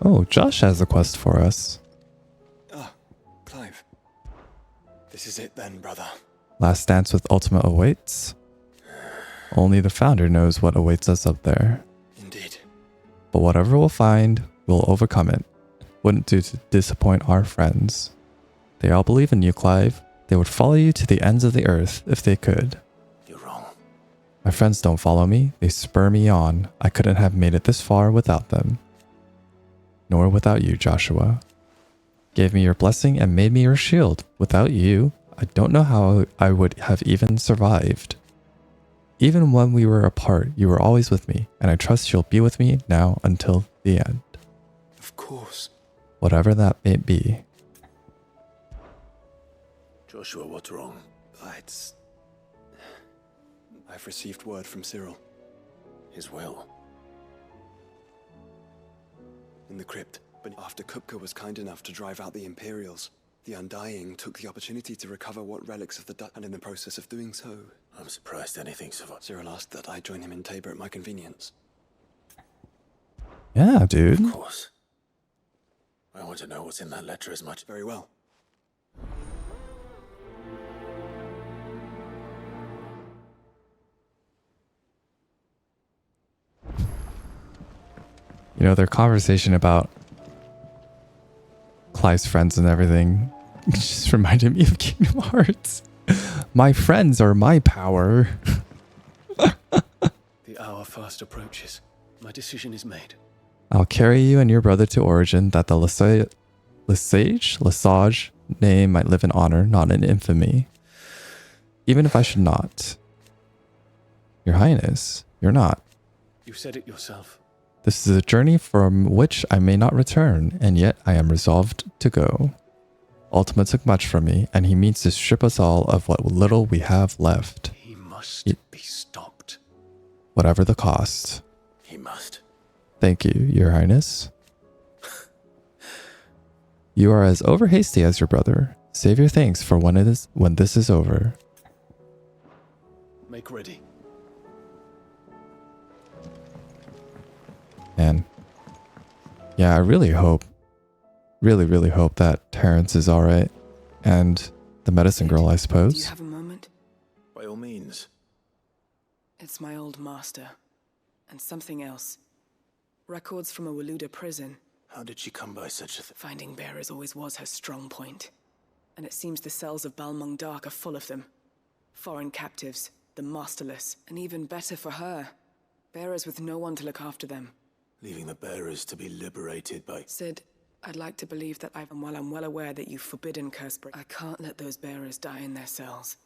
Oh, Josh has a quest for us. Ah, Clive. This is it then, brother. Last dance with Ultima awaits. Only the founder knows what awaits us up there. Indeed. But whatever we'll find, we'll overcome it. Wouldn't do to disappoint our friends. They all believe in you, Clive. They would follow you to the ends of the earth if they could. You're wrong. My friends don't follow me. They spur me on. I couldn't have made it this far without them. Nor without you, Joshua. Gave me your blessing and made me your shield. Without you, I don't know how I would have even survived. Even when we were apart, you were always with me, and I trust you'll be with me now until the end. Of course. Whatever that may be. Joshua, what's wrong? I've received word from Cyril. His will. In the crypt, but after Kupka was kind enough to drive out the Imperials, the Undying took the opportunity to recover what relics of the Dutch, and in the process of doing so... I'm surprised anything survived. Cyril asked that I join him in Tabor at my convenience. Yeah, dude. Of course. I want to know what's in that letter as much. Very well. You know, their conversation about Clive's friends and everything just reminded me of Kingdom Hearts. My friends are my power. The hour fast approaches. My decision is made. I'll carry you and your brother to Origin, that the Lesage name might live in honor, not in infamy. Even if I should not. Your Highness, you're not. You said it yourself. This is a journey from which I may not return, and yet I am resolved to go. Ultima took much from me, and he means to strip us all of what little we have left. He must be stopped. Whatever the cost. He must. Thank you, Your Highness. You are as overhasty as your brother. Save your thanks for when this is over. Make ready. And yeah, I really hope, really hope that Terrence is all right, and the medicine girl, I suppose. Do you have a moment? By all means. It's my old master, and something else. Records from a Waluda prison. How did she come by such a thing? Finding bearers always was her strong point, and it seems the cells of Balmung Dark are full of them. Foreign captives, the masterless, and even better for her, bearers with no one to look after them. Leaving the bearers to be liberated by... Sid, I'd like to believe that while I'm well aware that you've forbidden Cursebreak, I can't let those bearers die in their cells.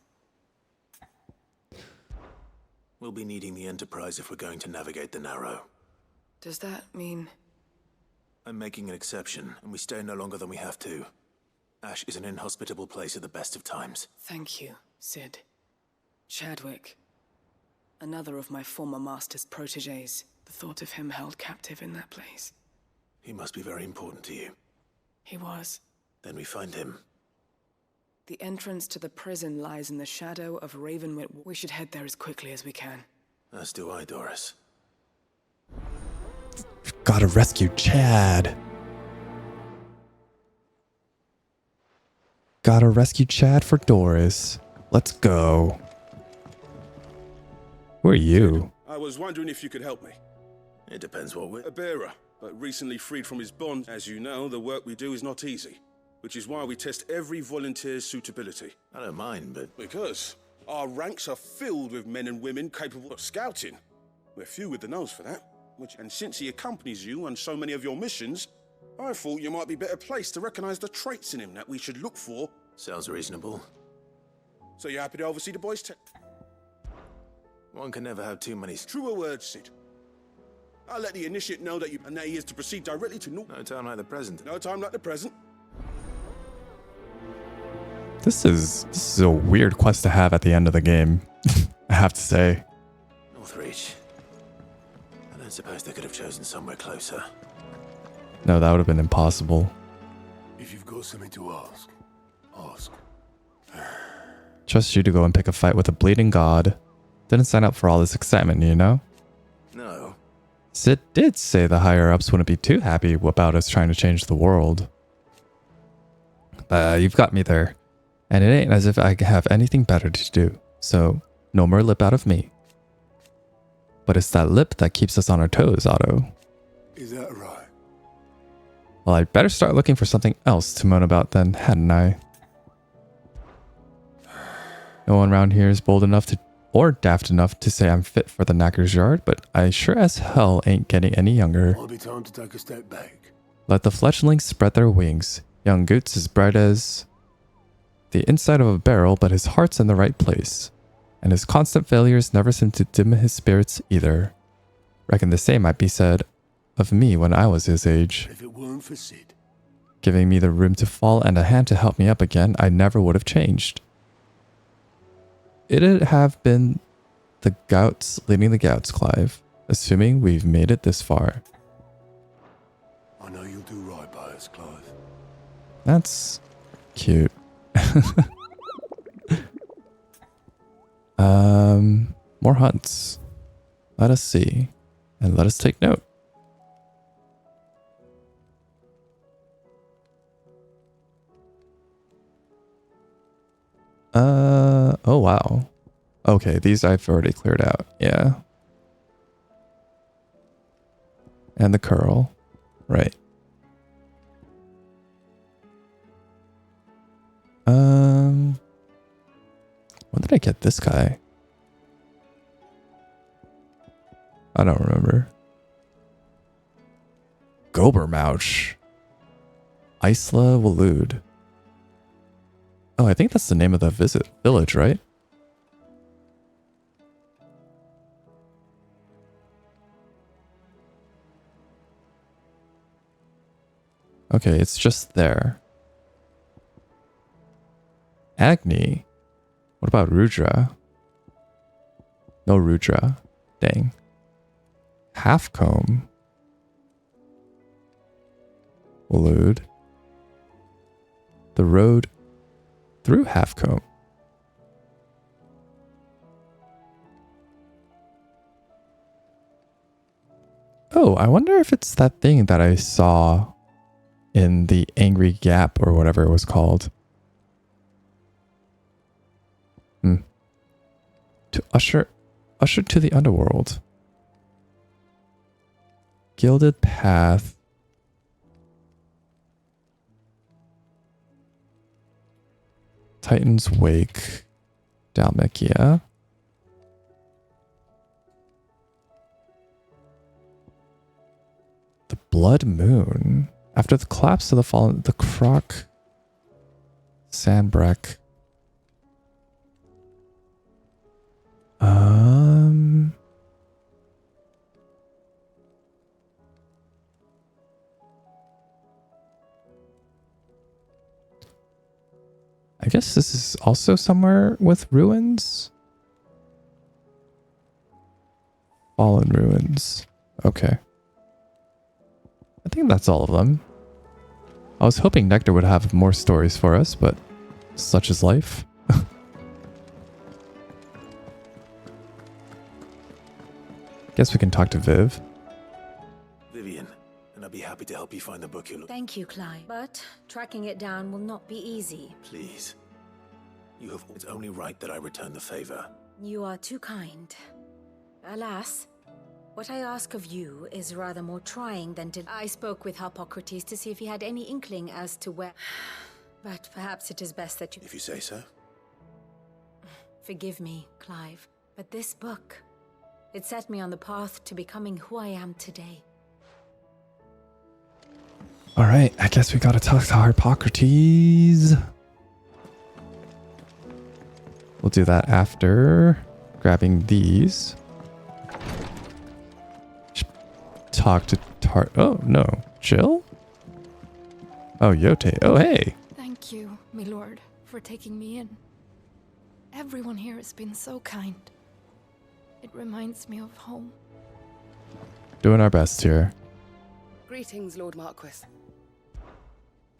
We'll be needing the Enterprise if we're going to navigate the Narrow. Does that mean... I'm making an exception, and we stay no longer than we have to. Ash is an inhospitable place at the best of times. Thank you, Sid. Chadwick. Another of my former master's protégés. The thought of him held captive in that place. He must be very important to you. He was. Then we find him. The entrance to the prison lies in the shadow of Ravenwit. We should head there as quickly as we can. As do I, Doris. Gotta rescue Chad. Gotta rescue Chad for Doris. Let's go. Who are you? I was wondering if you could help me. It depends what we're... A bearer, but recently freed from his bond. As you know, the work we do is not easy, which is why we test every volunteer's suitability. I don't mind, but... Because our ranks are filled with men and women capable of scouting. We're few with the nose for that. And since he accompanies you on so many of your missions, I thought you might be better placed to recognize the traits in him that we should look for. Sounds reasonable. So you're happy to oversee the boys' One can never have too many... Truer words, Sid. I'll let the initiate know that and that he is to proceed directly to No time like the present. No time like the present. This is a weird quest to have at the end of the game, I have to say. Northreach. I don't suppose they could have chosen somewhere closer. No, that would have been impossible. If you've got something to ask, ask. Trust you to go and pick a fight with a bleeding god. Didn't sign up for all this excitement, you know? No. Sid did say the higher-ups wouldn't be too happy about us trying to change the world. You've got me there. And it ain't as if I have anything better to do. So, no more lip out of me. But it's that lip that keeps us on our toes, Otto. Is that right? Well, I'd better start looking for something else to moan about then, hadn't I? No one around here is bold enough to, or daft enough to say I'm fit for the knacker's yard, but I sure as hell ain't getting any younger. Might be time to take a step back. Let the fledglings spread their wings. Young Goot's as bright as the inside of a barrel, but his heart's in the right place. And his constant failures never seem to dim his spirits either. Reckon the same might be said of me when I was his age. If it weren't for Sid. Giving me the room to fall and a hand to help me up again, I never would have changed. It'd have been the Gouts leading the Gouts, Clive, assuming we've made it this far. I know you'll do right by us, Clive. That's cute. More hunts. Let us see. And let us take note. Oh wow. Okay, these I've already cleared out. Yeah. And the curl. Right. When did I get this guy? I don't remember. Gobermouch. Isla Walud. Oh, I think that's the name of the village, right? Okay, it's just there. Agni. What about Rudra? No Rudra. Dang. Halfcomb. Walud. The road through Halfcomb. Oh, I wonder if it's that thing that I saw in the Angry Gap or whatever it was called. To usher to the underworld. Gilded Path. Titan's Wake. Dalmekia. The Blood Moon. After the collapse of the fallen, the Croc. Sandbreck. I guess this is also somewhere with ruins. Fallen ruins. Okay. I think that's all of them. I was hoping Nectar would have more stories for us, but such is life. Guess we can talk to Viv. Vivian, and I'll be happy to help you find the book you're looking. Thank you, Clive. But tracking it down will not be easy. Please. You have. It's only right that I return the favor. You are too kind. Alas, what I ask of you is rather more trying than to... I spoke with Hippocrates to see if he had any inkling as to where... But perhaps it is best that you... If you say so. Forgive me, Clive, but this book... It set me on the path to becoming who I am today. Alright, I guess we gotta talk to Hippocrates. We'll do that after grabbing these. talk to Oh, no. Jill? Oh, Yote. Oh, hey. Thank you, my lord, for taking me in. Everyone here has been so kind. It reminds me of home. Doing our best here. Greetings, Lord Marquis.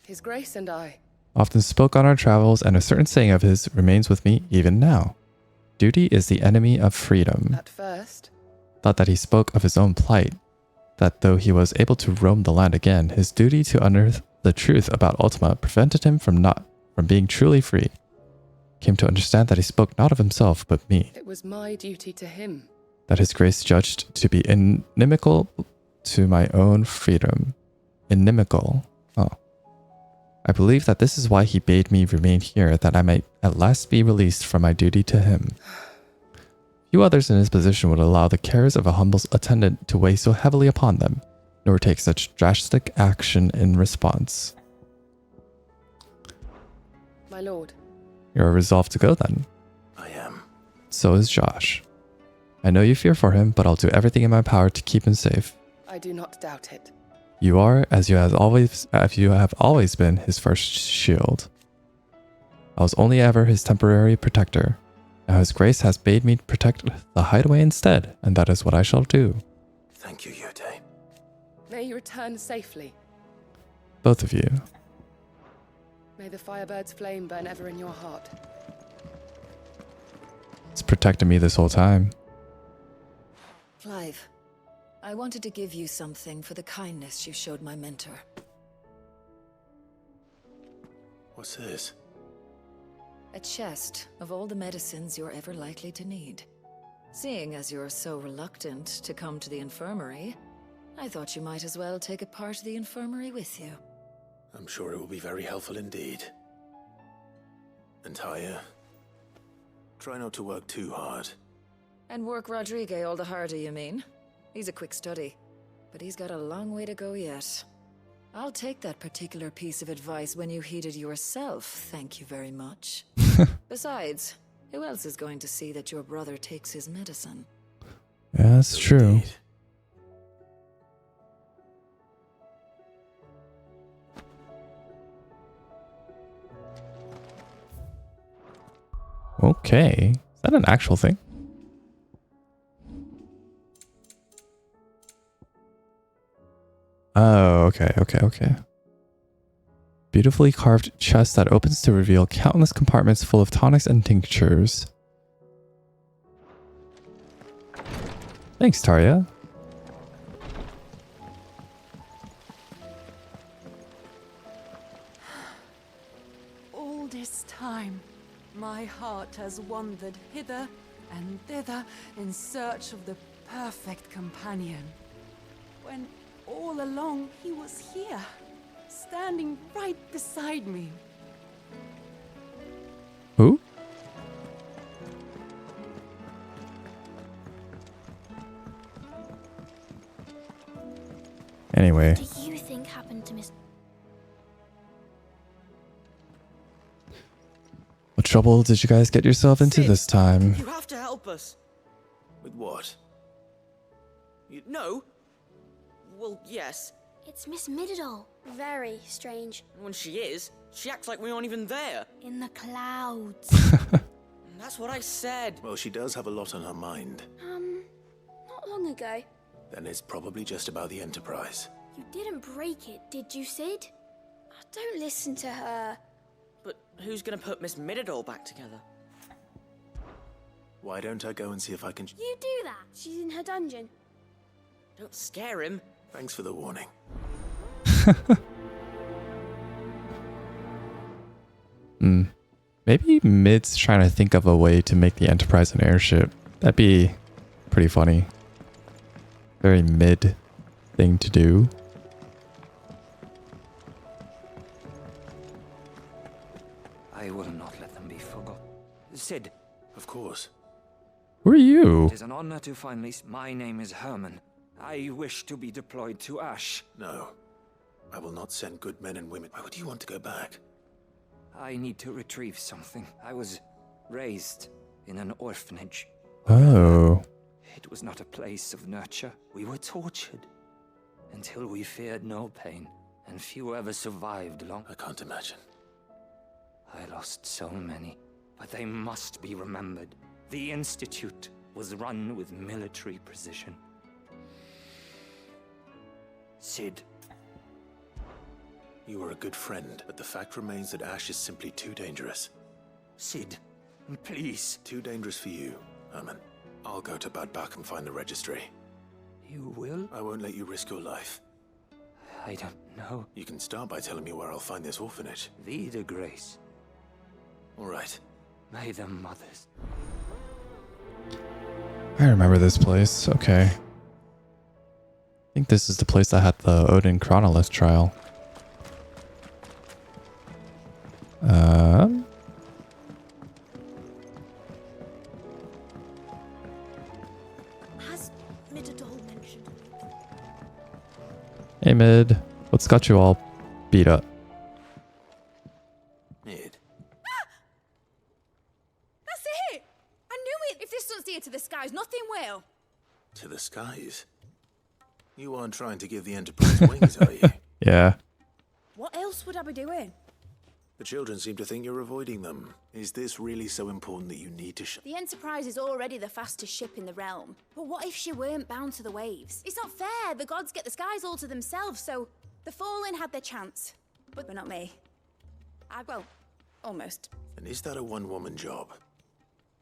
His Grace and I. Often spoke on our travels, and a certain saying of his remains with me even now. Duty is the enemy of freedom. At first. Thought that he spoke of his own plight. That though he was able to roam the land again, his duty to unearth the truth about Ultima prevented him from being truly free. Came to understand that he spoke not of himself, but me. It was my duty to him. That his grace judged to be inimical to my own freedom. Inimical. Oh. I believe that this is why he bade me remain here, that I might at last be released from my duty to him. Few others in his position would allow the cares of a humble attendant to weigh so heavily upon them, nor take such drastic action in response. My lord. You're resolved to go then? I am. So is Josh. I know you fear for him, but I'll do everything in my power to keep him safe. I do not doubt it. You are, as you have always been, his first shield. I was only ever his temporary protector. Now his grace has bade me protect the Hideaway instead, and that is what I shall do. Thank you, Yote. May you return safely. Both of you. May the Firebird's flame burn ever in your heart. It's protected me this whole time. Clive, I wanted to give you something for the kindness you showed my mentor. What's this? A chest of all the medicines you're ever likely to need. Seeing as you're so reluctant to come to the infirmary, I thought you might as well take a part of the infirmary with you. I'm sure it will be very helpful indeed. And Taya, try not to work too hard. And work Rodrigue all the harder, you mean? He's a quick study, but he's got a long way to go yet. I'll take that particular piece of advice when you heed it yourself, thank you very much. Besides, who else is going to see that your brother takes his medicine? Yeah, that's true. Okay. Is that an actual thing? Oh, okay. Beautifully carved chest that opens to reveal countless compartments full of tonics and tinctures. Thanks, Tarja. All this time, my heart has wandered hither and thither in search of the perfect companion. When all along he was here, standing right beside me. Who? Anyway. What do you think happened to Miss... What trouble did you guys get yourself into this time? You have to help us. With what? No. Well, yes. It's Miss Mididol. Very strange. When she is, she acts like we aren't even there. In the clouds. That's what I said. Well, she does have a lot on her mind. Not long ago. Then it's probably just about the Enterprise. You didn't break it, did you, Sid? Don't listen to her. But who's gonna put Miss Mididol back together? Why don't I go and see if I can... You do that. She's in her dungeon. Don't scare him. Thanks for the warning. Maybe Mid's trying to think of a way to make the Enterprise an airship. That'd be pretty funny. Very Mid thing to do. I will not let them be forgotten. Sid. Of course. Who are you? It is an honor to finally... My name is Herman. I wish to be deployed to Ash. No. I will not send good men and women. Why would you want to go back? I need to retrieve something. I was raised in an orphanage. Oh. It was not a place of nurture. We were tortured. until we feared no pain, and few ever survived long. I can't imagine. I lost so many, but they must be remembered. The Institute was run with military precision. Sid. You were a good friend, but the fact remains that Ash is simply too dangerous. Sid, please. Too dangerous for you, Herman. I'll go to Bad Bach and find the registry. You will? I won't let you risk your life. I don't know. You can start by telling me where I'll find this orphanage. Vida Grace. All right. May the mothers. I remember this place. Okay. I think this is the place that had the Odin Chronolith trial. Has Midadol mentioned? Hey Mid, what's got you all beat up? Mid. That's it! I knew it! If this doesn't steer to the skies, nothing will. To the skies? You aren't trying to give the Enterprise wings, are you? Yeah. What else would I be doing? The children seem to think you're avoiding them. Is this really so important that you need to The Enterprise is already the fastest ship in the realm. But what if she weren't bound to the waves? It's not fair. The gods get the skies all to themselves, so the Fallen had their chance. But not me. Well, almost. And is that a one-woman job?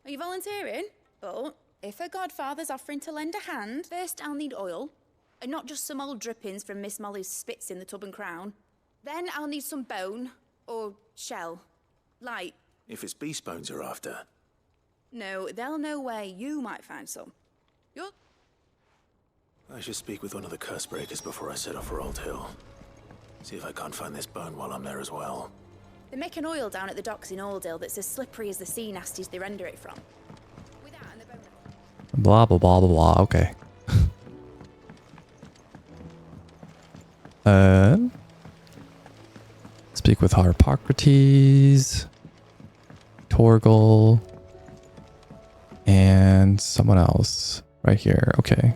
Are you volunteering? But if a godfather's offering to lend a hand, first I'll need oil, and not just some old drippings from Miss Molly's spits in the tub and crown. Then I'll need some bone, or shell. Light. If it's beast bones you're after. No, they'll know where you might find some. You're... I should speak with one of the curse breakers before I set off for Old Hill. See if I can't find this bone while I'm there as well. They make an oil down at the docks in Old Hill that's as slippery as the sea nasties they render it from. Blah blah blah blah blah. Okay. Speak with Hippocrates, Torgal, and someone else right here. Okay.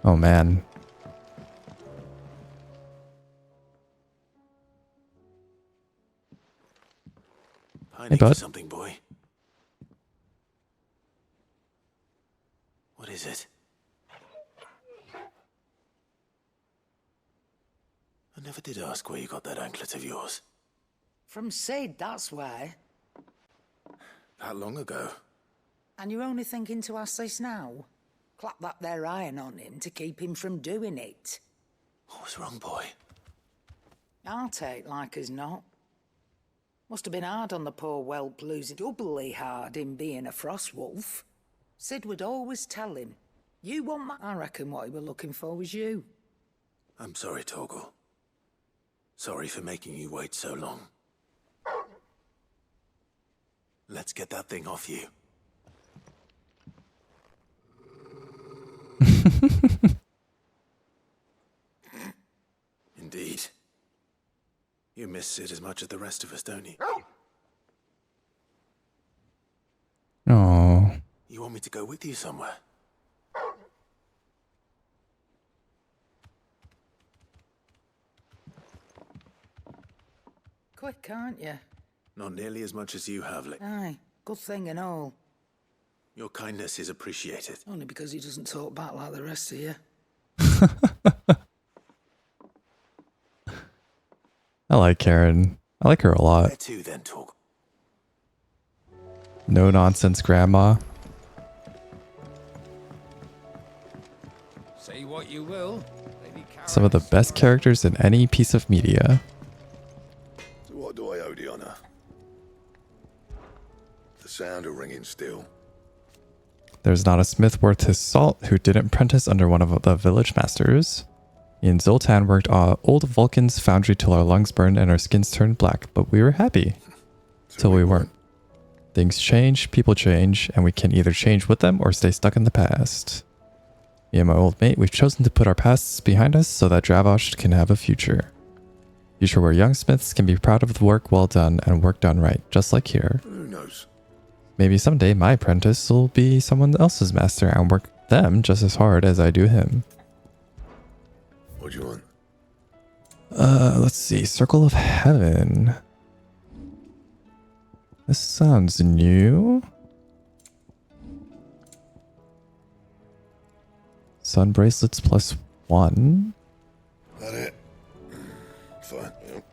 Oh man. I Hey, need bud. something, boy. What is it? I never did ask where you got that anklet of yours. From Sid, that's why. That long ago? And you're only thinking to ask this now? Clap that there iron on him to keep him from doing it. What was wrong, boy? I'll take like as not. Must have been hard on the poor whelp, losing doubly hard in being a frost wolf. Sid would always tell him, you want my... I reckon what he were looking for was you. I'm sorry, Torgal. Sorry for making you wait so long. Let's get that thing off you. Indeed. You miss Sid as much as the rest of us, don't you? Oh. You want me to go with you somewhere? Quick, can't you? Not nearly as much as you have, Lick. Aye, good thing and all. Your kindness is appreciated. Only because he doesn't talk back like the rest of you. I like Karen. I like her a lot. Where to then, Torgal? No nonsense grandma. Say what you will. Lady Some of the best characters in any piece of media. So what do I owe the honor? The sound of ringing steel. There's not a smith worth his salt who didn't apprentice under one of the village masters. Me and Zoltan worked old Vulcan's foundry till our lungs burned and our skins turned black, but we were happy. Till we weren't. Things change, people change, and we can either change with them or stay stuck in the past. Me and my old mate, we've chosen to put our pasts behind us so that Dravosh can have a future. Future where young smiths can be proud of the work well done and work done right, just like here. Who knows? Maybe someday my apprentice will be someone else's master and work them just as hard as I do him. What do you want? Let's see. Circle of Heaven. This sounds new. Sun bracelets +1. That it? Fine. Yep.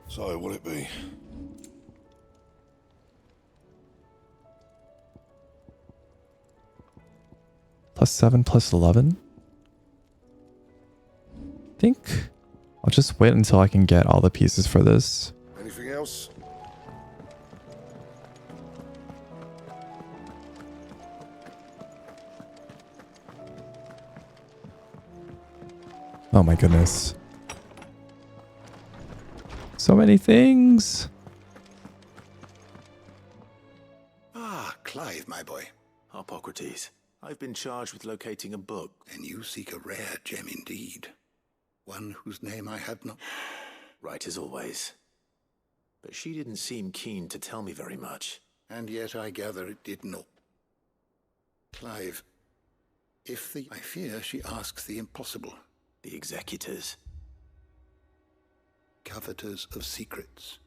So, what'll it be? +7, +11. I think I'll just wait until I can get all the pieces for this. Anything else? Oh my goodness. So many things. Ah, Clive, my boy. Hippocrates, I've been charged with locating a book. Then you seek a rare gem indeed. One whose name I had not... Right as always. But she didn't seem keen to tell me very much. And yet I gather it did not. Clive, I fear she asks the impossible. The Executors. Coveters of Secrets.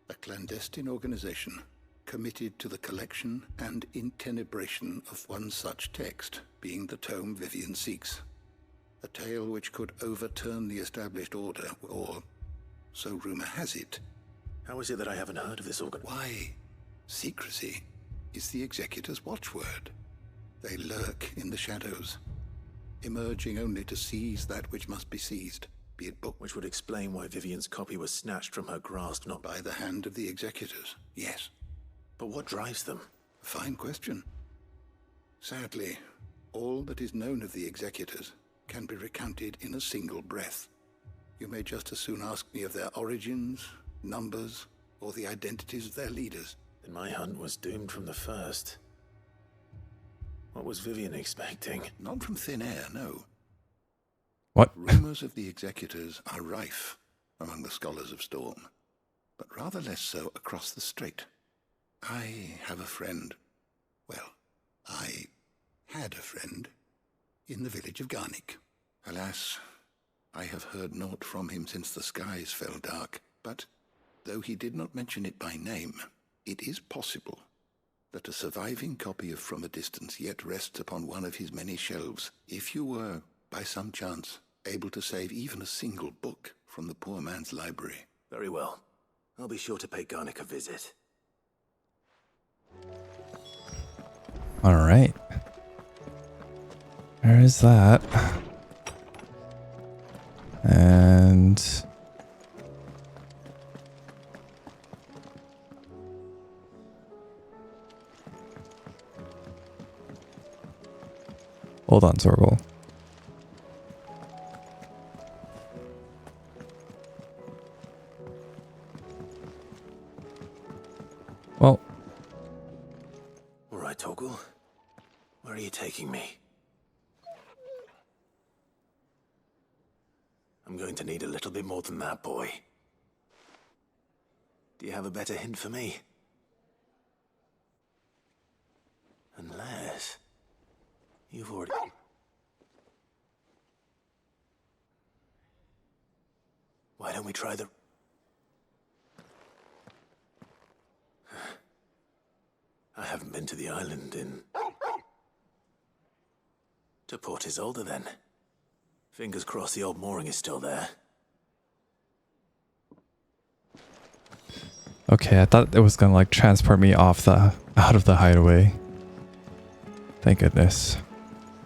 A clandestine organization committed to the collection and intenebration of one such text, being the tome Vivian seeks. A tale which could overturn the established order, or so rumor has it. How is it that I haven't heard of this organ? Why? Secrecy is the Executor's watchword. They lurk in the shadows, emerging only to seize that which must be seized, be it book. Which would explain why Vivian's copy was snatched from her grasp, not by the hand of the Executors, yes. But what drives them? A fine question. Sadly, all that is known of the Executors can be recounted in a single breath. You may just as soon ask me of their origins, numbers, or the identities of their leaders. Then my hunt was doomed from the first. What was Vivian expecting? Not from thin air, no. What? Rumors of the Executors are rife among the scholars of Storm, but rather less so across the Strait. I have a friend. Well, I had a friend in the village of Garnick. Alas, I have heard naught from him since the skies fell dark, but though he did not mention it by name, it is possible that a surviving copy of From a Distance yet rests upon one of his many shelves. If you were, by some chance, able to save even a single book from the poor man's library. Very well. I'll be sure to pay Garnick a visit. All right. There is that. And hold on, Sorgle. Well, all right, Torgal. Where are you taking me? I'm going to need a little bit more than that, boy. Do you have a better hint for me? Unless you've already... Why don't we try the... I haven't been to the island in... To Port Isolde, then. Fingers crossed the old mooring is still there. okay, I thought it was gonna like transport me out of the hideaway. Thank goodness.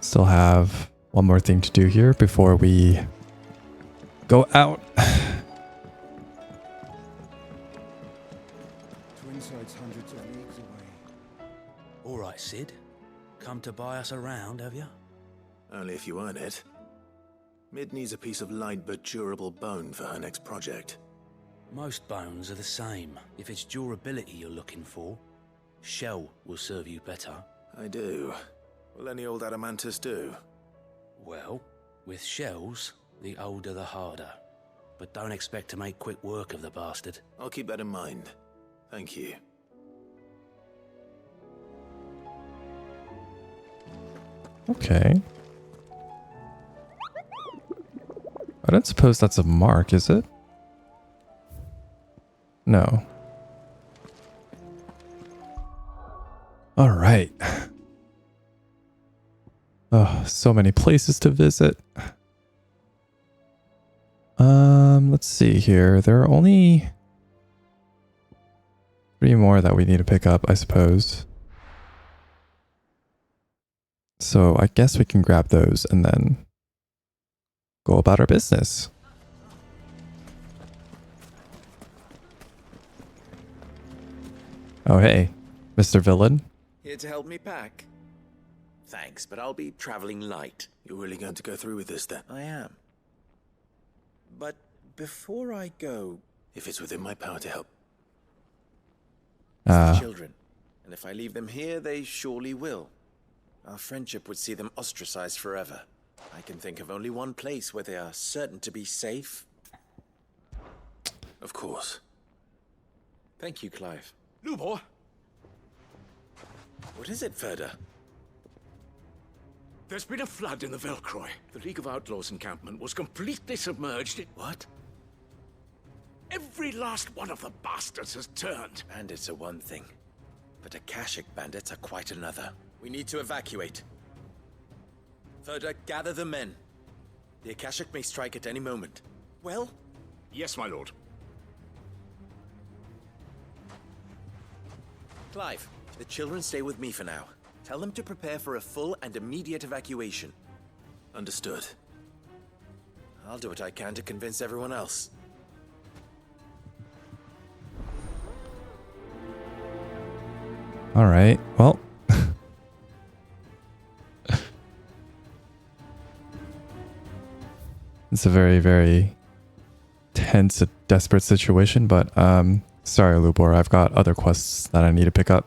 Still have one more thing to do here before we go out. Twinside's hundreds of leagues away. All right, Sid. Come to buy us around, have you? Only if you earn it. Mid needs a piece of light but durable bone for her next project. Most bones are the same. If it's durability you're looking for, shell will serve you better. I do. Will any old adamantus do? Well, with shells, the older the harder. But don't expect to make quick work of the bastard. I'll keep that in mind. Thank you. Okay. I don't suppose that's a mark, is it? No. All right. Oh, so many places to visit. Let's see here. There are only 3 more that we need to pick up, I suppose. So I guess we can grab those and then go about our business. Oh, hey, Mr. Villain. Here to help me pack? Thanks, but I'll be traveling light. You're really going to go through with this then? I am. But before I go... If it's within my power to help. It's the children. And if I leave them here, they surely will. Our friendship would see them ostracized forever. I can think of only one place where they are certain to be safe. Of course. Thank you, Clive. Lubor! What is it, Ferda? There's been a flood in the Velcroy. The League of Outlaws encampment was completely submerged. What? Every last one of the bastards has turned. Bandits are one thing, but Akashic bandits are quite another. We need to evacuate. Ferda, gather the men. The Akashic may strike at any moment. Well? Yes, my lord. Clive, the children stay with me for now. Tell them to prepare for a full and immediate evacuation. Understood. I'll do what I can to convince everyone else. All right. Well, it's a very, very tense, desperate situation, but sorry, Lubor, I've got other quests that I need to pick up.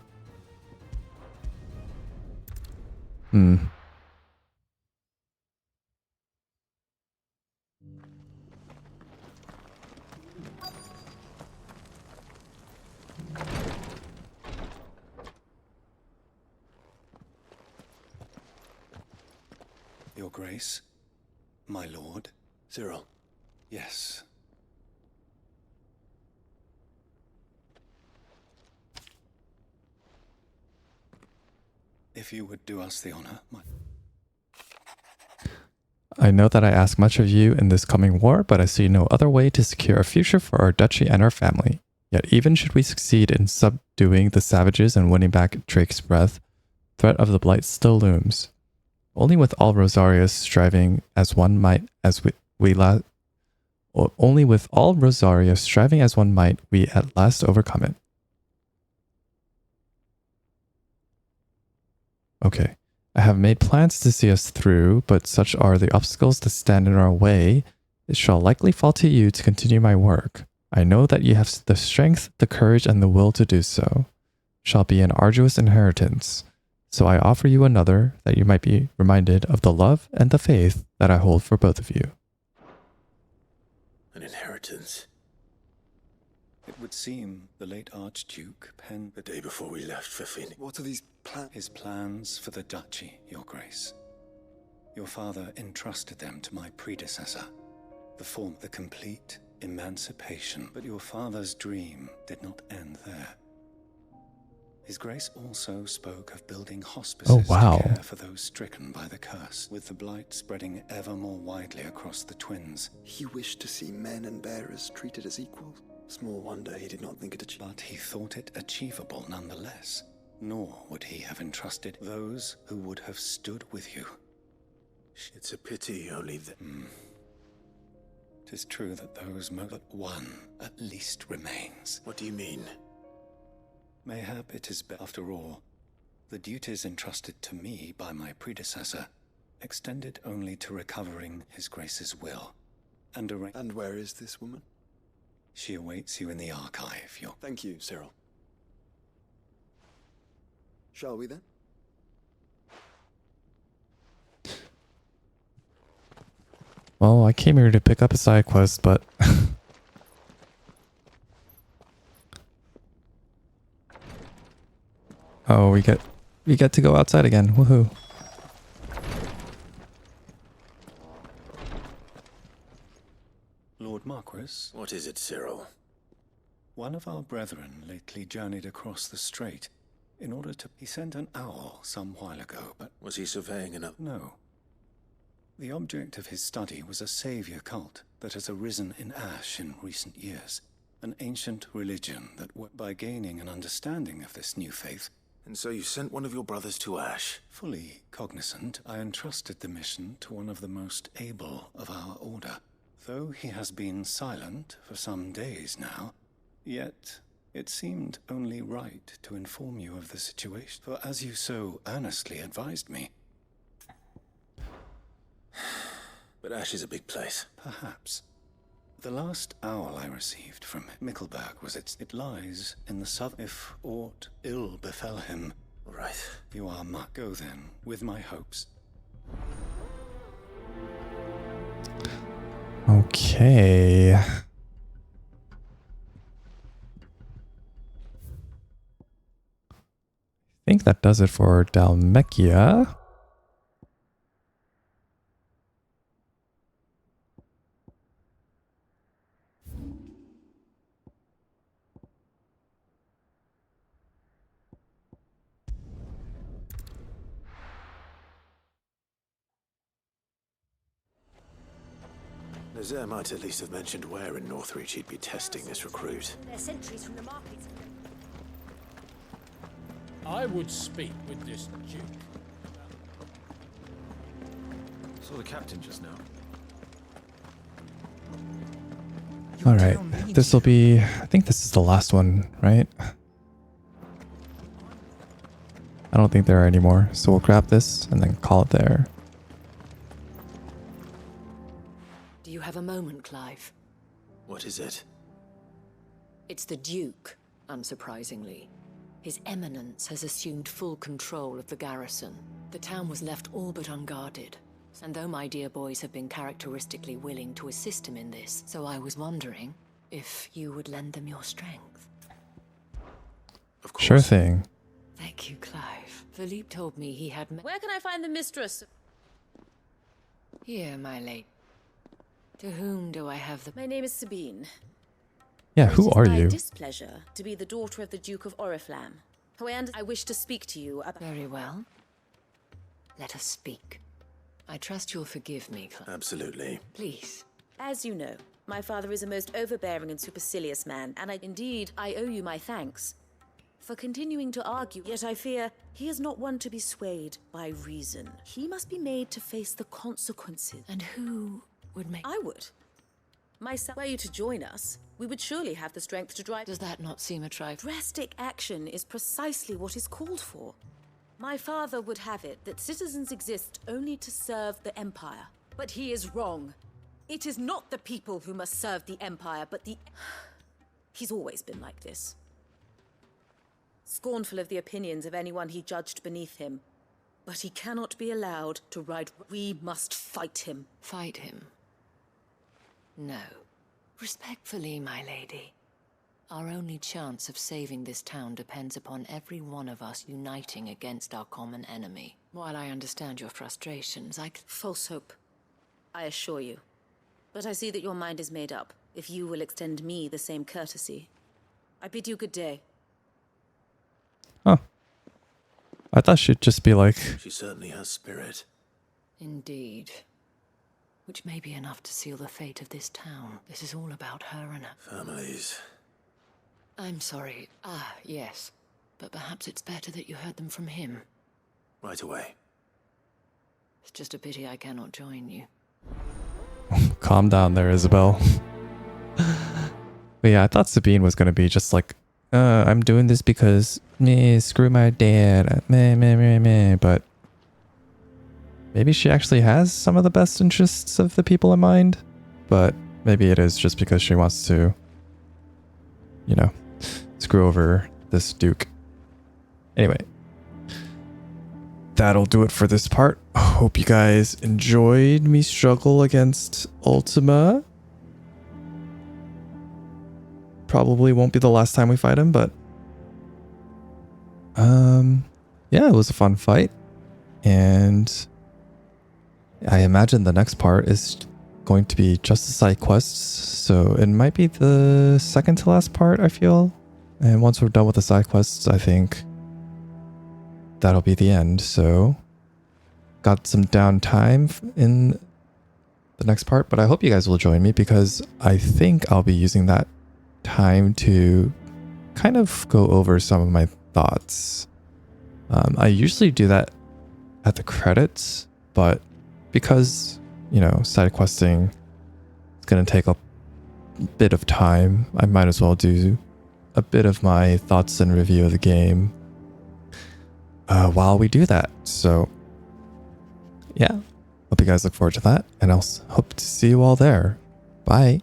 Your Grace, my lord. Cyril. Yes. If you would do us the honor, I know that I ask much of you in this coming war, but I see no other way to secure a future for our duchy and our family. Yet even should we succeed in subduing the savages and winning back Drake's breath, threat of the Blight still looms. Only with all Rosarius striving as one might, only with all Rosarius striving as one might, we at last overcome it. Okay. I have made plans to see us through, but such are the obstacles that stand in our way, it shall likely fall to you to continue my work. I know that you have the strength, the courage, and the will to do so. Shall be an arduous inheritance. So I offer you another, that you might be reminded of the love and the faith that I hold for both of you. An inheritance? it would seem the late Archduke penned the day before we left for Phoenix. What are these plans? His plans for the duchy, Your Grace. Your father entrusted them to my predecessor. The complete emancipation. But your father's dream did not end there. His Grace also spoke of building hospices to care for those stricken by the curse, with the blight spreading ever more widely across the twins. He wished to see men and bearers treated as equals. Small wonder he did not think it achievable. But he thought it achievable nonetheless. Nor would he have entrusted those who would have stood with you. It's a pity only that... 'Tis true that those but one at least remains. What do you mean? Mayhap it is after all, the duties entrusted to me by my predecessor extended only to recovering His Grace's will. And where is this woman? She awaits you in the archive, Your... Thank you, Cyril. Shall we then? Well, I came here to pick up a side quest, but... oh, we get to go outside again. Woohoo. Lord Margrace? What is it, Cyril? One of our brethren lately journeyed across the strait in order to... He sent an owl some while ago, but... Was he surveying an... No. The object of his study was a savior cult that has arisen in Ash in recent years. An ancient religion that, by gaining an understanding of this new faith... And so you sent one of your brothers to Ash? Fully cognizant, I entrusted the mission to one of the most able of our order. Though he has been silent for some days now, yet it seemed only right to inform you of the situation. For as you so earnestly advised me... But Ash is a big place. Perhaps. The last owl I received from Mickelberg was it lies in the south. If aught ill befell him... Right. You are go then, with my hopes. Okay. I think that does it for Dalmekia. Nazaire might at least have mentioned where in Northreach he'd be testing this recruit. They're sentries from the markets. I would speak with this Duke. Saw the captain just now. All right, this will be, I think this is the last one, right? I don't think there are any more, so we'll grab this and then call it there. Do you have a moment, Clive? What is it? It's the Duke, unsurprisingly. His Eminence has assumed full control of the garrison. The town was left all but unguarded. And though my dear boys have been characteristically willing to assist him in this, so I was wondering if you would lend them your strength. Of course. Sure thing. Thank you, Clive. Philippe told me he had... Where can I find the mistress? Here, my lady. To whom do I have the... My name is Sabine. Yeah, who are It is you? my displeasure to be the daughter of the Duke of Oriflamme. I wish to speak to you about... Very well. Let us speak. I trust you'll forgive me, Clive. Absolutely. Please. As you know, my father is a most overbearing and supercilious man, and I owe you my thanks for continuing to argue. Yet I fear he is not one to be swayed by reason. He must be made to face the consequences. And who would make... I would. Myself, were you to join us, we would surely have the strength to drive... Does that not seem a trifle? Drastic action is precisely what is called for. My father would have it that citizens exist only to serve the Empire. But he is wrong. It is not the people who must serve the Empire, but the... He's always been like this. Scornful of the opinions of anyone he judged beneath him. But he cannot be allowed to ride... We must fight him. Fight him? No. Respectfully, my lady. Our only chance of saving this town depends upon every one of us uniting against our common enemy. While I understand your frustrations, False hope, I assure you. But I see that your mind is made up. If you will extend me the same courtesy. I bid you good day. Huh. I thought she'd just be like... She certainly has spirit. Indeed. Which may be enough to seal the fate of this town. This is all about her and her... Families. I'm sorry. Ah, yes. But perhaps it's better that you heard them from him. Right away. It's just a pity I cannot join you. Calm down there, Isabel. But yeah, I thought Sabine was going to be just like, I'm doing this because, screw my dad, but maybe she actually has some of the best interests of the people in mind, but maybe it is just because she wants to, you know, screw over this Duke. Anyway, that'll do it for this part. Hope you guys enjoyed me struggle against Ultima. Probably won't be the last time we fight him, but yeah, it was a fun fight. And I imagine the next part is going to be just the side quests, so it might be the second to last part, I feel. And once we're done with the side quests, I think that'll be the end. So got some downtime in the next part, but I hope you guys will join me because I think I'll be using that time to kind of go over some of my thoughts. I usually do that at the credits, but because, you know, side questing is going to take a bit of time, I might as well do a bit of my thoughts and review of the game while we do that. So yeah, hope you guys look forward to that, and I'll hope to see you all there. Bye.